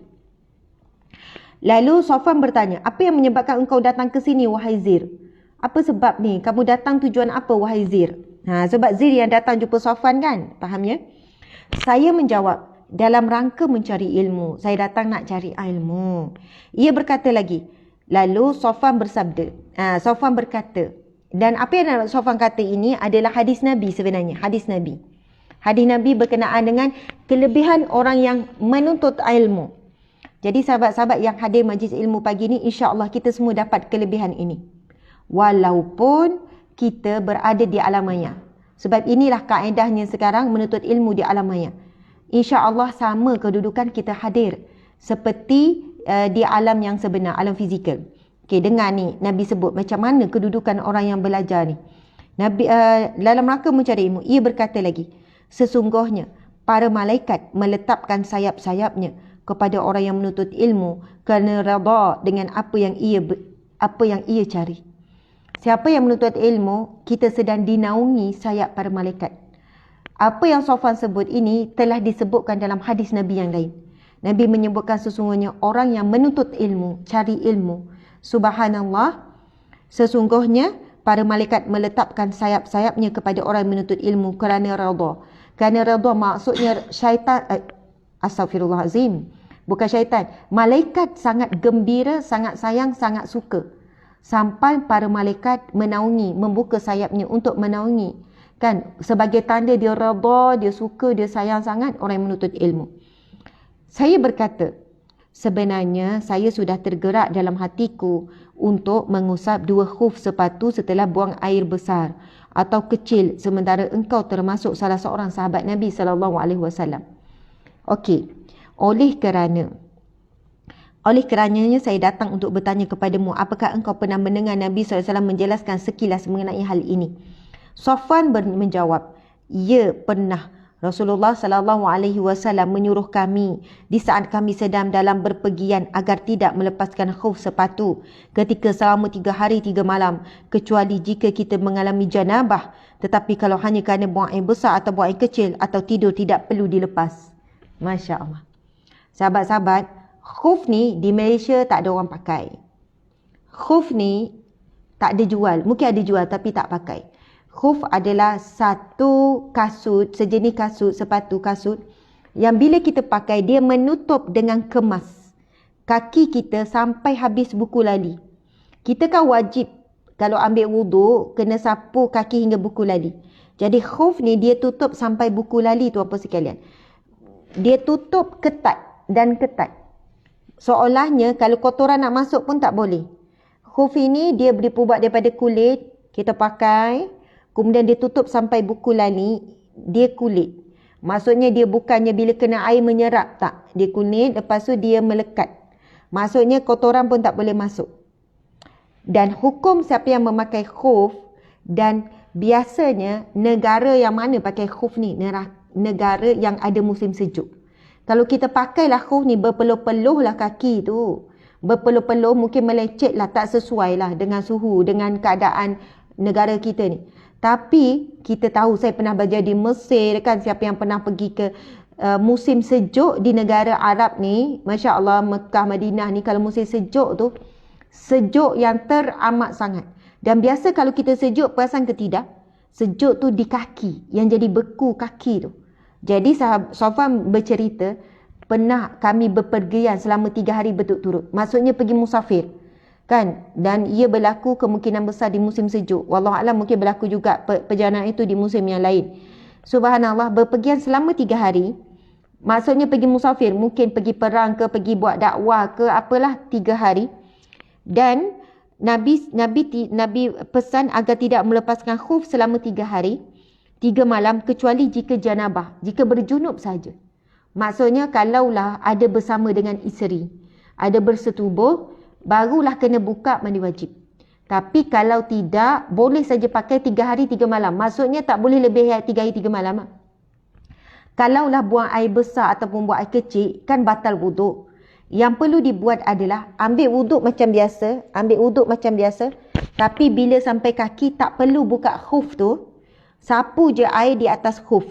Lalu Sofwan bertanya, apa yang menyebabkan engkau datang ke sini wahai Zir? Apa sebab ni? Kamu datang tujuan apa wahai Zir? Sebab Zir yang datang jumpa Sofwan kan? Faham ya? Saya menjawab, dalam rangka mencari ilmu. Saya datang nak cari ilmu. Ia berkata lagi, lalu Sofwan bersabda. Sofwan berkata, dan apa yang Sofwan kata ini adalah hadis Nabi sebenarnya. Hadis Nabi. Hadis Nabi berkenaan dengan kelebihan orang yang menuntut ilmu. Jadi sahabat-sahabat yang hadir majlis ilmu pagi ni, insya-Allah kita semua dapat kelebihan ini. Walaupun kita berada di alam maya. Sebab inilah kaedahnya sekarang menuntut ilmu di alam maya. InsyaAllah sama kedudukan kita hadir seperti di alam yang sebenar, alam fizikal. Okey, dengar ni, Nabi sebut macam mana kedudukan orang yang belajar ni. Nabi dalam rangka mencari ilmu, ia berkata lagi, sesungguhnya para malaikat meletakkan sayap-sayapnya kepada orang yang menuntut ilmu kerana redha dengan apa yang ia cari. Siapa yang menuntut ilmu, kita sedang dinaungi sayap para malaikat. Apa yang Sofwan sebut ini telah disebutkan dalam hadis Nabi yang lain. Nabi menyebutkan sesungguhnya orang yang menuntut ilmu, cari ilmu. Subhanallah, sesungguhnya para malaikat meletakkan sayap-sayapnya kepada orang yang menuntut ilmu kerana redha. Kerana redha maksudnya syaitan, astagfirullahalazim, bukan syaitan. Malaikat sangat gembira, sangat sayang, sangat suka. Sampai para malaikat menaungi, membuka sayapnya untuk menaungi. Kan, sebagai tanda dia redha, dia suka, dia sayang sangat orang yang menuntut ilmu. Saya berkata, sebenarnya saya sudah tergerak dalam hatiku untuk mengusap 2 khuf sepatu setelah buang air besar atau kecil, sementara engkau termasuk salah seorang sahabat Nabi SAW. Okey, oleh kerananya saya datang untuk bertanya kepadamu, apakah engkau pernah mendengar Nabi SAW menjelaskan sekilas mengenai hal ini? Sofwan menjawab, ya pernah. Rasulullah SAW menyuruh kami di saat kami sedang dalam berpergian agar tidak melepaskan khuf sepatu ketika selama 3 hari 3 malam, kecuali jika kita mengalami janabah. Tetapi kalau hanya kerana buang air besar atau buang air kecil atau tidur, tidak perlu dilepas. Masya Allah. Sahabat-sahabat, khuf ni di Malaysia tak ada orang pakai. Khuf ni Tak ada jual. Mungkin ada jual tapi tak pakai. Khuf adalah satu kasut, sejenis kasut, sepatu kasut yang bila kita pakai dia menutup dengan kemas kaki kita sampai habis buku lali. Kita kan wajib kalau ambil wuduk kena sapu kaki hingga buku lali. Jadi khuf ni dia tutup sampai buku lali tu apa sekalian. Dia tutup ketat dan ketat. Seolahnya kalau kotoran nak masuk pun tak boleh. Khuf ini dia dibuat daripada kulit, kita pakai, kemudian dia tutup sampai buku lali, dia kulit. Maksudnya dia bukannya bila kena air menyerap, tak. Dia kulit, lepas tu dia melekat. Maksudnya kotoran pun tak boleh masuk. Dan hukum siapa yang memakai khuf, dan biasanya negara yang mana pakai khuf ni? Negara yang ada musim sejuk. Kalau kita pakailah khuf ni, berpeluh-peluh lah kaki tu. Berpeluh-peluh mungkin melecet lah, tak sesuai lah dengan suhu, dengan keadaan negara kita ni. Tapi kita tahu, saya pernah belajar di Mesir kan, siapa yang pernah pergi ke musim sejuk di negara Arab ni, Masya Allah, Mekah, Madinah ni, kalau musim sejuk tu, sejuk yang teramat sangat. Dan biasa kalau kita sejuk, perasan ke tidak? Sejuk tu di kaki, yang jadi beku kaki tu. Jadi Safwan bercerita, pernah kami berpergian selama 3 hari berturut-turut. Maksudnya pergi musafir. Kan? Dan ia berlaku kemungkinan besar di musim sejuk. Wallahualam mungkin berlaku juga perjalanan itu di musim yang lain. Subhanallah, berpergian selama 3 hari. Maksudnya pergi musafir. Mungkin pergi perang ke, pergi buat dakwah ke, apalah 3 hari. Dan Nabi pesan agar tidak melepaskan khuf selama 3 hari, 3 malam, kecuali jika janabah, jika berjunub saja. Maksudnya kalaulah ada bersama dengan isteri, ada bersetubuh, barulah kena buka mandi wajib. Tapi kalau tidak, boleh saja pakai 3 hari 3 malam. Maksudnya tak boleh lebih 3 hari 3 malam. Kalaulah buang air besar ataupun buang air kecil, kan batal wuduk. Yang perlu dibuat adalah ambil wuduk macam biasa, tapi bila sampai kaki tak perlu buka khuf tu, sapu je air di atas khuf.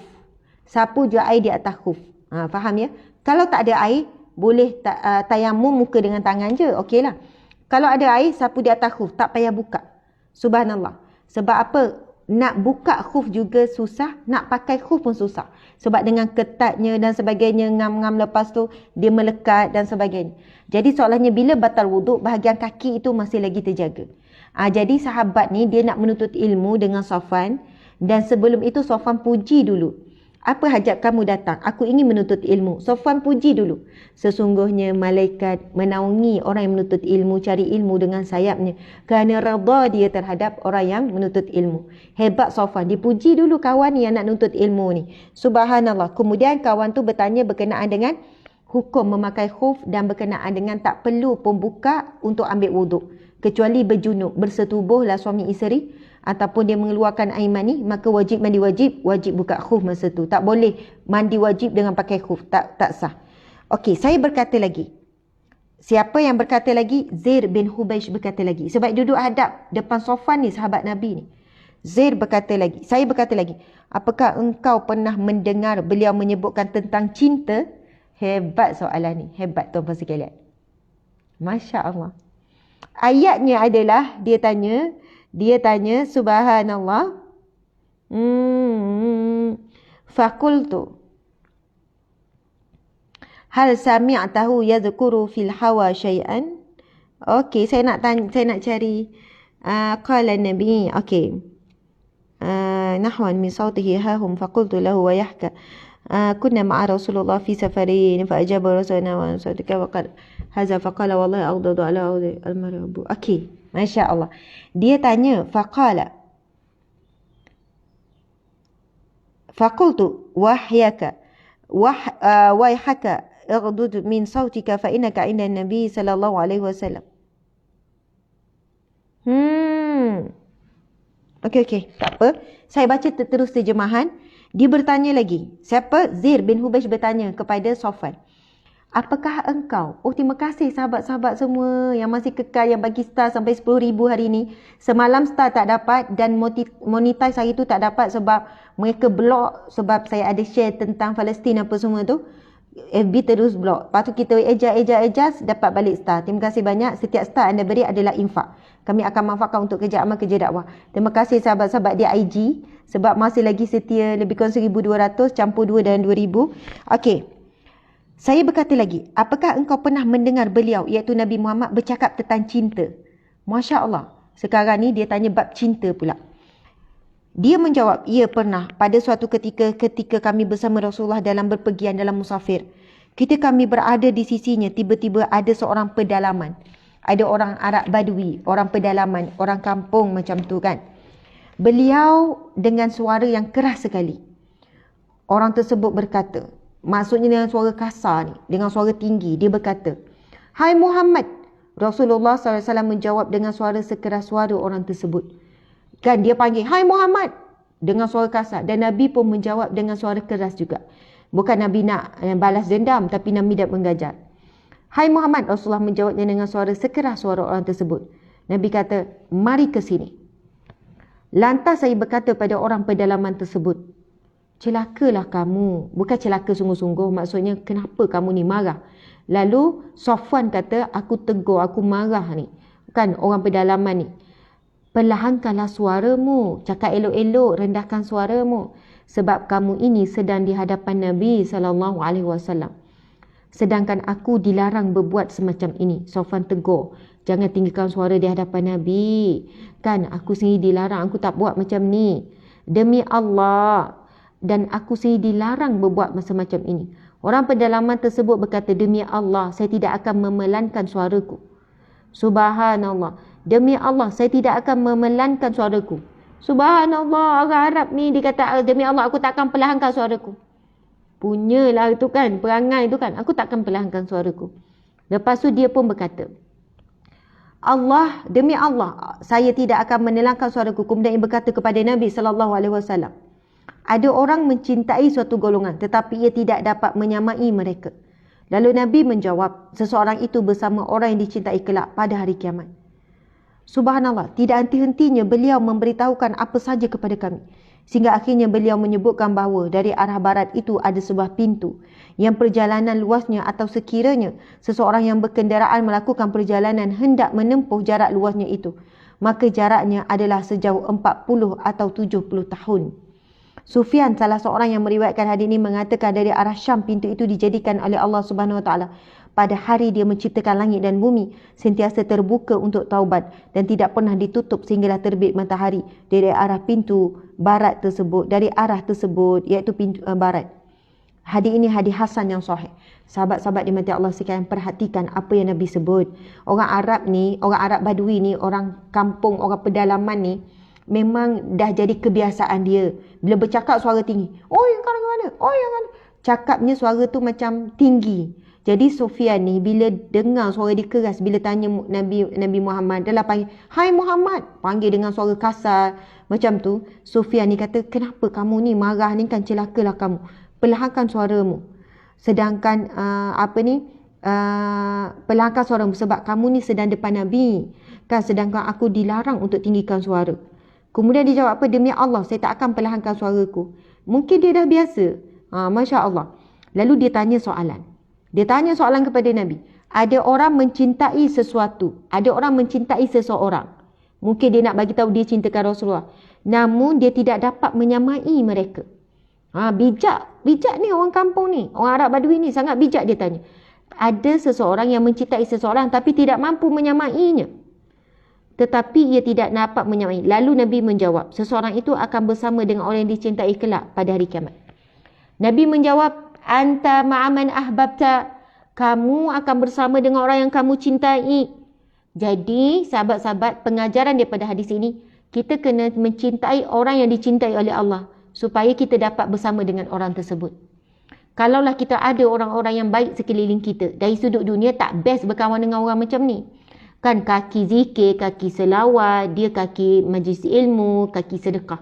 Faham ya? Kalau tak ada air, boleh tayamum muka dengan tangan je. Okey lah. Kalau ada air, sapu di atas khuf. Tak payah buka. Subhanallah. Sebab apa? Nak buka khuf juga susah. Nak pakai khuf pun susah. Sebab dengan ketatnya dan sebagainya, ngam-ngam lepas tu, dia melekat dan sebagainya. Jadi soalannya bila batal wuduk, bahagian kaki itu masih lagi terjaga. Jadi sahabat ni, dia nak menuntut ilmu dengan Safwan. Dan sebelum itu Safwan puji dulu. Apa hajat kamu datang? Aku ingin menuntut ilmu. Safwan puji dulu. Sesungguhnya malaikat menaungi orang yang menuntut ilmu, cari ilmu dengan sayapnya. Kerana redha dia terhadap orang yang menuntut ilmu. Hebat Safwan. Dipuji dulu kawan yang nak menuntut ilmu ni. Subhanallah. Kemudian kawan tu bertanya berkenaan dengan hukum memakai khuf dan berkenaan dengan tak perlu pun buka untuk ambil wuduk. Kecuali berjunub, bersetubuhlah suami isteri, ataupun dia mengeluarkan air mani, maka wajib mandi wajib buka khuf masa tu. Tak boleh mandi wajib dengan pakai khuf, tak sah. Okey, saya berkata lagi. Siapa yang berkata lagi? Zair bin Hubaish berkata lagi. Sebab duduk hadap depan Safwan ni, sahabat Nabi ni. Zair berkata lagi, saya berkata lagi, apakah engkau pernah mendengar beliau menyebutkan tentang cinta? Hebat soalan ni, hebat tuan-tuan sekalian. Masya Allah. Ayatnya adalah, dia tanya subhanallah. Fakultu hal sami'tahu yadhkuru fil hawa syai'an. Okey, saya nak cari qala nabi. Okey. Nahwan min sautihi hahum faqultu lahu wa yahka kunna ma'a Rasulullah fi safarin fa ajaba rasuluna wa sadaka wa qala hadza faqala wallahi aghdadu ala al-marbu. Okey, masya-Allah. Dia tanya faqala faqultu wahyaka wayhaka aghdud min sautika fa innaka inda nabi sallallahu alaihi wasallam. Okey, tak apa. Saya baca terus terjemahan. Dia bertanya lagi. Siapa? Zair bin Hubaish bertanya kepada Safwan. Apakah engkau? Oh, terima kasih sahabat-sahabat semua yang masih kekal, yang bagi star sampai 10,000 hari ni. Semalam star tak dapat dan monetize hari tu tak dapat sebab mereka block, sebab saya ada share tentang Palestin apa semua tu. FB terus block. Lepas tu kita adjust dapat balik star. Terima kasih banyak. Setiap star anda beri adalah infak. Kami akan manfaatkan untuk kerja amal, kerja dakwah. Terima kasih sahabat-sahabat di IG sebab masih lagi setia lebih kurang 1,200 campur 2 dan 2,000. Okey. Saya berkata lagi, apakah engkau pernah mendengar beliau iaitu Nabi Muhammad bercakap tentang cinta? Masya Allah. Sekarang ni dia tanya bab cinta pula. Dia menjawab, ia pernah pada suatu ketika kami bersama Rasulullah dalam berpergian dalam musafir. Ketika kami berada di sisinya, tiba-tiba ada seorang pedalaman. Ada orang Arab Badui, orang pedalaman, orang kampung macam tu kan. Beliau dengan suara yang keras sekali. Orang tersebut berkata, maksudnya dengan suara kasar ni, dengan suara tinggi, dia berkata, "Hai Muhammad." Rasulullah SAW menjawab dengan suara sekeras suara orang tersebut. Kan dia panggil, "Hai Muhammad," dengan suara kasar. Dan Nabi pun menjawab dengan suara keras juga. Bukan Nabi nak balas dendam, tapi Nabi nak mengajar. "Hai Muhammad," Rasulullah menjawabnya dengan suara sekeras suara orang tersebut. Nabi kata, "Mari ke sini." Lantas saya berkata pada orang pedalaman tersebut, "Celakalah kamu." Bukan celaka sungguh-sungguh, maksudnya kenapa kamu ni marah. Lalu Safwan kata, "Aku tegur, aku marah ni." Kan orang pedalaman ni. "Perlahankanlah suaramu, cakap elok-elok, rendahkan suaramu. Sebab kamu ini sedang di hadapan Nabi SAW. Sedangkan aku dilarang berbuat semacam ini." Safwan tegur, "Jangan tinggikan suara di hadapan Nabi. Kan aku sendiri dilarang, aku tak buat macam ni. Demi Allah. Dan aku sendiri dilarang berbuat semacam ini." Orang pedalaman tersebut berkata, "Demi Allah, saya tidak akan memelankan suaraku." Subhanallah. "Demi Allah, saya tidak akan memelankan suaraku." Subhanallah, orang Arab ni dia kata, "Demi Allah, aku tak akan perlahankan suaraku." Punyalah itu kan, perangai itu kan, "Aku tak akan perlahankan suaraku." Lepas tu dia pun berkata, "Demi Allah, saya tidak akan menelangkan suaraku." Kemudian dia berkata kepada Nabi SAW, ada orang mencintai suatu golongan tetapi ia tidak dapat menyamai mereka. Lalu Nabi menjawab, seseorang itu bersama orang yang dicintai kelak pada hari kiamat. Subhanallah, tidak henti-hentinya beliau memberitahukan apa saja kepada kami. Sehingga akhirnya beliau menyebutkan bahawa dari arah barat itu ada sebuah pintu yang perjalanan luasnya atau sekiranya seseorang yang berkenderaan melakukan perjalanan hendak menempuh jarak luasnya itu, maka jaraknya adalah sejauh 40 atau 70 tahun. Sufyan, salah seorang yang meriwayatkan hadis ini, mengatakan dari arah Syam pintu itu dijadikan oleh Allah Subhanahu Wa Taala pada hari dia menciptakan langit dan bumi, sentiasa terbuka untuk taubat dan tidak pernah ditutup sehinggalah terbit matahari dari arah pintu barat tersebut, dari arah tersebut iaitu pintu barat. Hadis ini hadis hasan yang sahih. Sahabat-sahabat dimati Allah sekalian, perhatikan apa yang Nabi sebut. Orang Arab ni, orang Arab Badui ni, orang kampung, orang pedalaman ni, memang dah jadi kebiasaan dia. Bila bercakap suara tinggi, "Oh yang mana? Oh yang mana?" Cakapnya suara tu macam tinggi. Jadi Sufyan ni bila dengar suara dia keras, bila tanya Nabi Muhammad, dia lah panggil, "Hai Muhammad." Panggil dengan suara kasar macam tu. Sufyan ni kata, "Kenapa kamu ni marah ni kan, celakalah kamu. Perlahankan suaramu." Sedangkan perlahankan suaramu sebab kamu ni sedang depan Nabi. Kan sedangkan aku dilarang untuk tinggikan suara. Kemudian dia jawab apa? "Demi Allah, saya tak akan perlahankan suaraku." Mungkin dia dah biasa. Masya Allah. Lalu dia tanya soalan. Dia tanya soalan kepada Nabi. Ada orang mencintai sesuatu. Ada orang mencintai seseorang. Mungkin dia nak bagi tahu dia cintakan Rasulullah. Namun dia tidak dapat menyamai mereka. Bijak. Bijak ni orang kampung ni. Orang Arab Badui ni sangat bijak, dia tanya. Ada seseorang yang mencintai seseorang tapi tidak mampu menyamainya. Tetapi ia tidak dapat menyamai. Lalu Nabi menjawab, seseorang itu akan bersama dengan orang yang dicintai kelak pada hari kiamat. Nabi menjawab, "Anta ma'aman ahbabta." Kamu akan bersama dengan orang yang kamu cintai. Jadi, sahabat-sahabat, pengajaran daripada hadis ini, kita kena mencintai orang yang dicintai oleh Allah supaya kita dapat bersama dengan orang tersebut. Kalaulah kita ada orang-orang yang baik sekeliling kita, dari sudut dunia tak best berkawan dengan orang macam ni. Kan kaki zikir, kaki selawat, dia kaki majlis ilmu, kaki sedekah.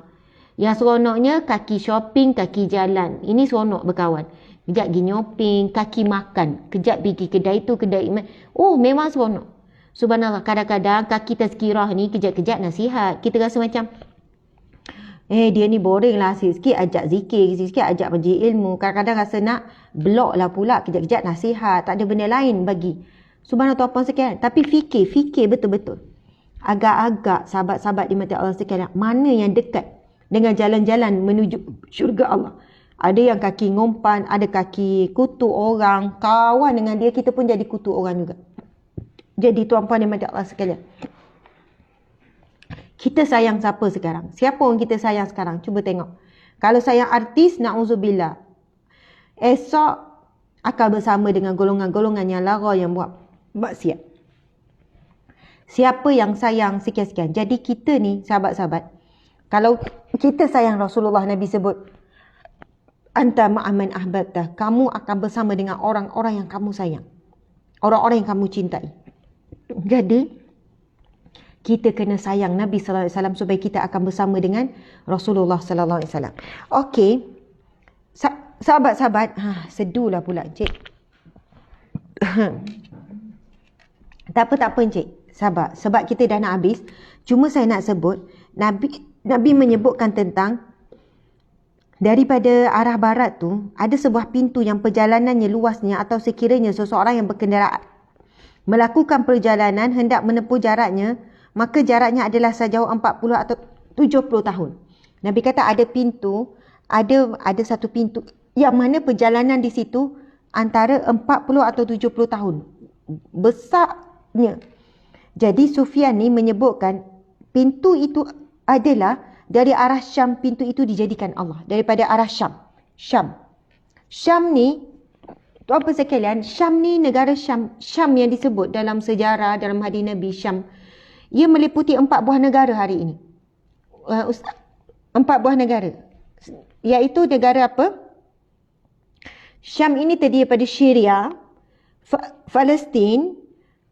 Yang seronoknya kaki shopping, kaki jalan. Ini seronok berkawan. Kejap pergi nyoping, kaki makan. Kejap pergi kedai tu, kedai iman. Oh, memang seronok. Subhanallah, kadang-kadang kaki tazkirah ni kejap-kejap nasihat. Kita rasa macam, Dia ni boring lah, sikit-sikit ajak zikir, sikit-sikit ajak majlis ilmu. Kadang-kadang rasa nak block lah pula, kejap-kejap nasihat, tak ada benda lain bagi. Subhanallah tuan-puan sekalian. Tapi fikir betul-betul. Agak-agak sahabat-sahabat dimati Allah sekalian, mana yang dekat dengan jalan-jalan menuju syurga Allah. Ada yang kaki ngumpan, ada kaki kutu orang, kawan dengan dia, kita pun jadi kutu orang juga. Jadi tuan-puan dimati Allah sekalian, kita sayang siapa sekarang? Siapa orang kita sayang sekarang? Cuba tengok. Kalau sayang artis, na'udzubillah, esok akan bersama dengan golongan-golongan yang lara yang buat maksiat. Siapa yang sayang sekian-sekian. Jadi kita ni, sahabat-sahabat, kalau kita sayang Rasulullah, Nabi sebut, anta ma'aman ahbabtah, kamu akan bersama dengan orang-orang yang kamu sayang. Orang-orang yang kamu cintai. Jadi, kita kena sayang Nabi sallallahu alaihi wasallam supaya kita akan bersama dengan Rasulullah sallallahu alaihi wasallam. Okey. Sahabat-sahabat, sedulah pula Encik. Tak apa Encik. Sabar. Sebab kita dah nak habis. Cuma saya nak sebut, Nabi menyebutkan tentang daripada arah barat tu ada sebuah pintu yang perjalanannya luasnya, atau sekiranya seseorang yang berkenderaan melakukan perjalanan hendak menempuh jaraknya, maka jaraknya adalah sejauh 40 atau 70 tahun. Nabi kata ada pintu, ada satu pintu yang mana perjalanan di situ antara 40 atau 70 tahun. Besarnya. Jadi Sufyan ni menyebutkan pintu itu adalah dari arah Syam, pintu itu dijadikan Allah. Daripada arah Syam. Syam ni, apa sekalian, Syam ni negara Syam. Syam yang disebut dalam sejarah, dalam hadis Nabi, Syam. Ia meliputi 4 buah negara hari ini. 4 buah negara. Iaitu negara apa? Syam ini terdiri pada Syria, Palestin,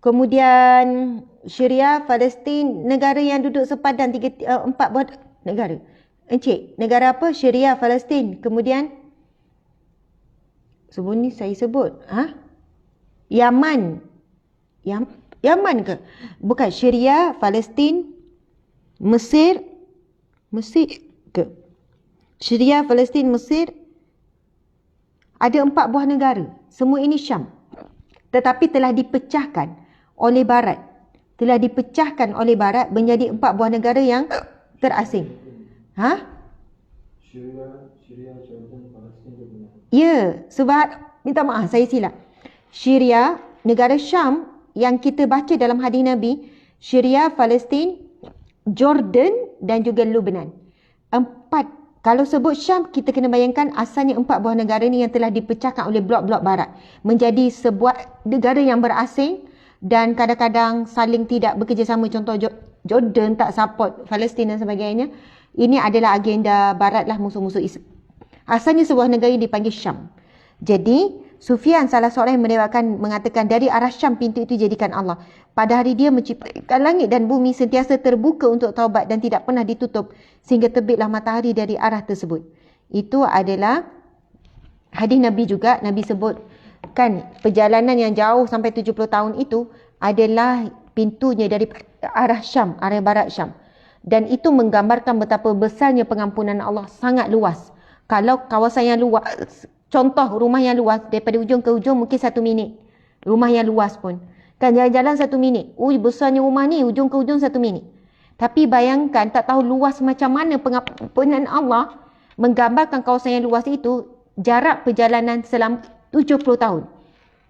kemudian Syria, Palestin, negara yang duduk sepadan 4 buah negara. Encik, negara apa? Syria, Palestin, kemudian sebelum ni saya sebut, Yaman. Yaman ke? Bukan. Syria, Palestin, Mesir ke? Syria, Palestin, Mesir. Ada 4 buah negara. Semua ini Syam. Tetapi telah dipecahkan oleh Barat. Telah dipecahkan oleh Barat menjadi 4 buah negara yang terasing. Syria, Jordan, Palestin. Ya, sebab minta maaf saya silap. Syria, negara Syam yang kita baca dalam hadis Nabi, Syria, Palestin, Jordan dan juga Lebanon. 4. Kalau sebut Syam, kita kena bayangkan asalnya 4 buah negara ni yang telah dipecahkan oleh blok-blok Barat menjadi sebuah negara yang berasing dan kadang-kadang saling tidak bekerjasama. Contoh Jordan tak support Palestin dan sebagainya. Ini adalah agenda Barat lah, musuh-musuh Islam. Asalnya sebuah negara yang dipanggil Syam. Jadi Sufyan salah seorang yang mengatakan dari arah Syam pintu itu jadikan Allah. Pada hari dia menciptakan langit dan bumi sentiasa terbuka untuk taubat dan tidak pernah ditutup sehingga terbitlah matahari dari arah tersebut. Itu adalah hadis Nabi juga. Nabi sebut kan perjalanan yang jauh sampai 70 tahun itu adalah pintunya dari arah Syam, arah barat Syam. Dan itu menggambarkan betapa besarnya pengampunan Allah, sangat luas. Kalau kawasan yang luas, contoh rumah yang luas daripada ujung ke ujung mungkin 1 minit. Rumah yang luas pun. Kan jalan-jalan 1 minit. Besarnya rumah ni ujung ke ujung 1 minit. Tapi bayangkan tak tahu luas macam mana pengampunan Allah menggambarkan kawasan yang luas itu, jarak perjalanan selama 70 tahun.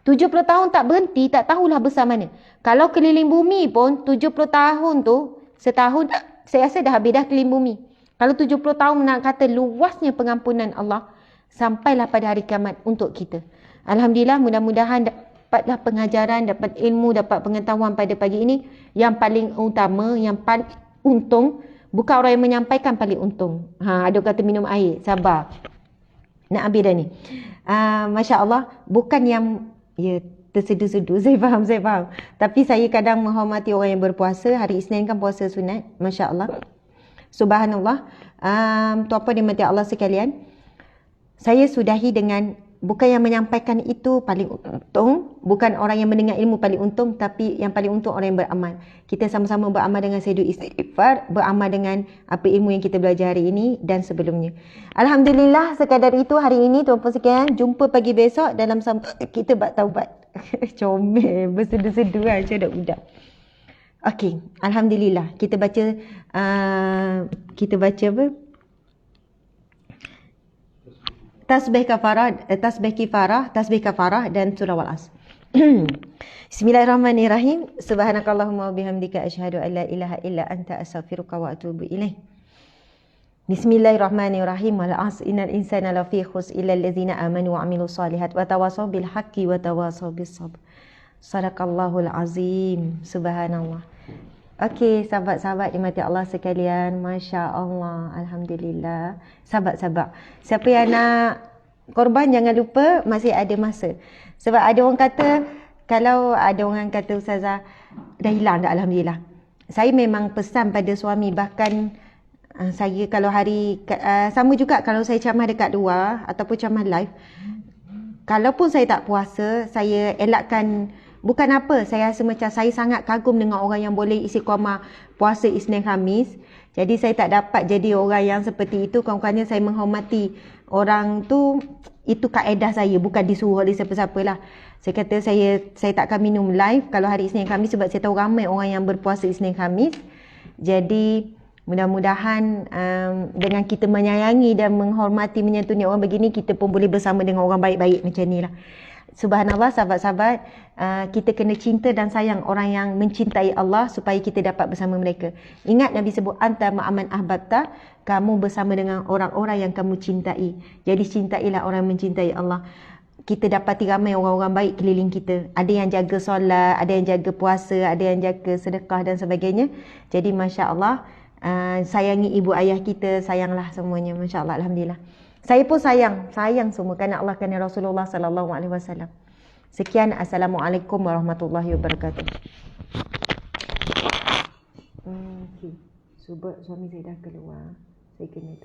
70 tahun tak berhenti, tak tahulah besar mana. Kalau keliling bumi pun 70 tahun tu, setahun saya rasa dah habis dah keliling bumi. Kalau 70 tahun nak kata luasnya pengampunan Allah, sampailah pada hari kiamat untuk kita. Alhamdulillah, mudah-mudahan dapatlah pengajaran, dapat ilmu, dapat pengetahuan pada pagi ini. Yang paling utama, yang paling untung, bukan orang yang menyampaikan paling untung. Ada kata minum air, sabar. Nak habis dah ni. Masya Allah, bukan yang tersedu-sedu. Saya faham. Tapi saya kadang menghormati orang yang berpuasa. Hari Isnin kan puasa sunat. Masya Allah. Subhanallah. Tuan-puan dimati Allah sekalian. Saya sudahi dengan bukan yang menyampaikan itu paling untung, bukan orang yang mendengar ilmu paling untung, tapi yang paling untung orang yang beramal. Kita sama-sama beramal dengan sedu istighfar, beramal dengan apa ilmu yang kita belajar hari ini dan sebelumnya. Alhamdulillah, sekadar itu hari ini tuan-puan sekalian. Jumpa pagi besok dalam kita bab taubat. Comel, bersedu-sedu kan macam budak-budak. Okey, alhamdulillah. Kita baca apa? Tasbih kafarah dan surah Al-As. Bismillahirrahmanirrahim. Subhanakallahumma wa bihamdika asyhadu an la ilaha illa anta astaghfiruka wa atubu ilaik. Bismillahirrahmanirrahim. Wal 'asr innal insana lafi khusr illa allazina amanu wa 'amilus solihat wa tawasaw bil haqqi wa tawasaw bis sabr. Sadaqallahul azim. Subhanallah. Okey, sahabat-sahabat dimati Allah sekalian, masya-Allah, alhamdulillah. Sahabat-sahabat, siapa yang nak korban jangan lupa masih ada masa. Sebab ada orang kata, kalau ada orang kata ustazah dah hilang dah, alhamdulillah. Saya memang pesan pada suami, bahkan saya kalau hari sama juga kalau saya ceramah dekat luar ataupun ceramah live, kalaupun saya tak puasa, saya elakkan. Bukan apa, saya rasa macam saya sangat kagum dengan orang yang boleh istiqamah puasa Isnin Khamis. Jadi saya tak dapat jadi orang yang seperti itu. Kawan-kawannya saya menghormati orang tu, itu kaedah saya, bukan disuruh oleh siapa-siapa lah. Saya kata saya takkan minum live kalau hari Isnin Khamis sebab saya tahu ramai orang yang berpuasa Isnin Khamis. Jadi mudah-mudahan dengan kita menyayangi dan menghormati, menyantuni orang begini, kita pun boleh bersama dengan orang baik-baik macam ni lah. Subhanallah, sahabat-sahabat, kita kena cinta dan sayang orang yang mencintai Allah supaya kita dapat bersama mereka. Ingat Nabi sebut anta ma'aman ahbabta, kamu bersama dengan orang-orang yang kamu cintai. Jadi cintailah orang yang mencintai Allah. Kita dapati ramai orang-orang baik keliling kita. Ada yang jaga solat, ada yang jaga puasa, ada yang jaga sedekah dan sebagainya. Jadi masya-Allah, sayangi ibu ayah kita, sayanglah semuanya, masya-Allah, alhamdulillah. Saya pun sayang semua kerana Allah, kerana Rasulullah sallallahu alaihi wasallam. Sekian, assalamualaikum warahmatullahi wabarakatuh. Okey. Sebab suami saya dah keluar, saya kena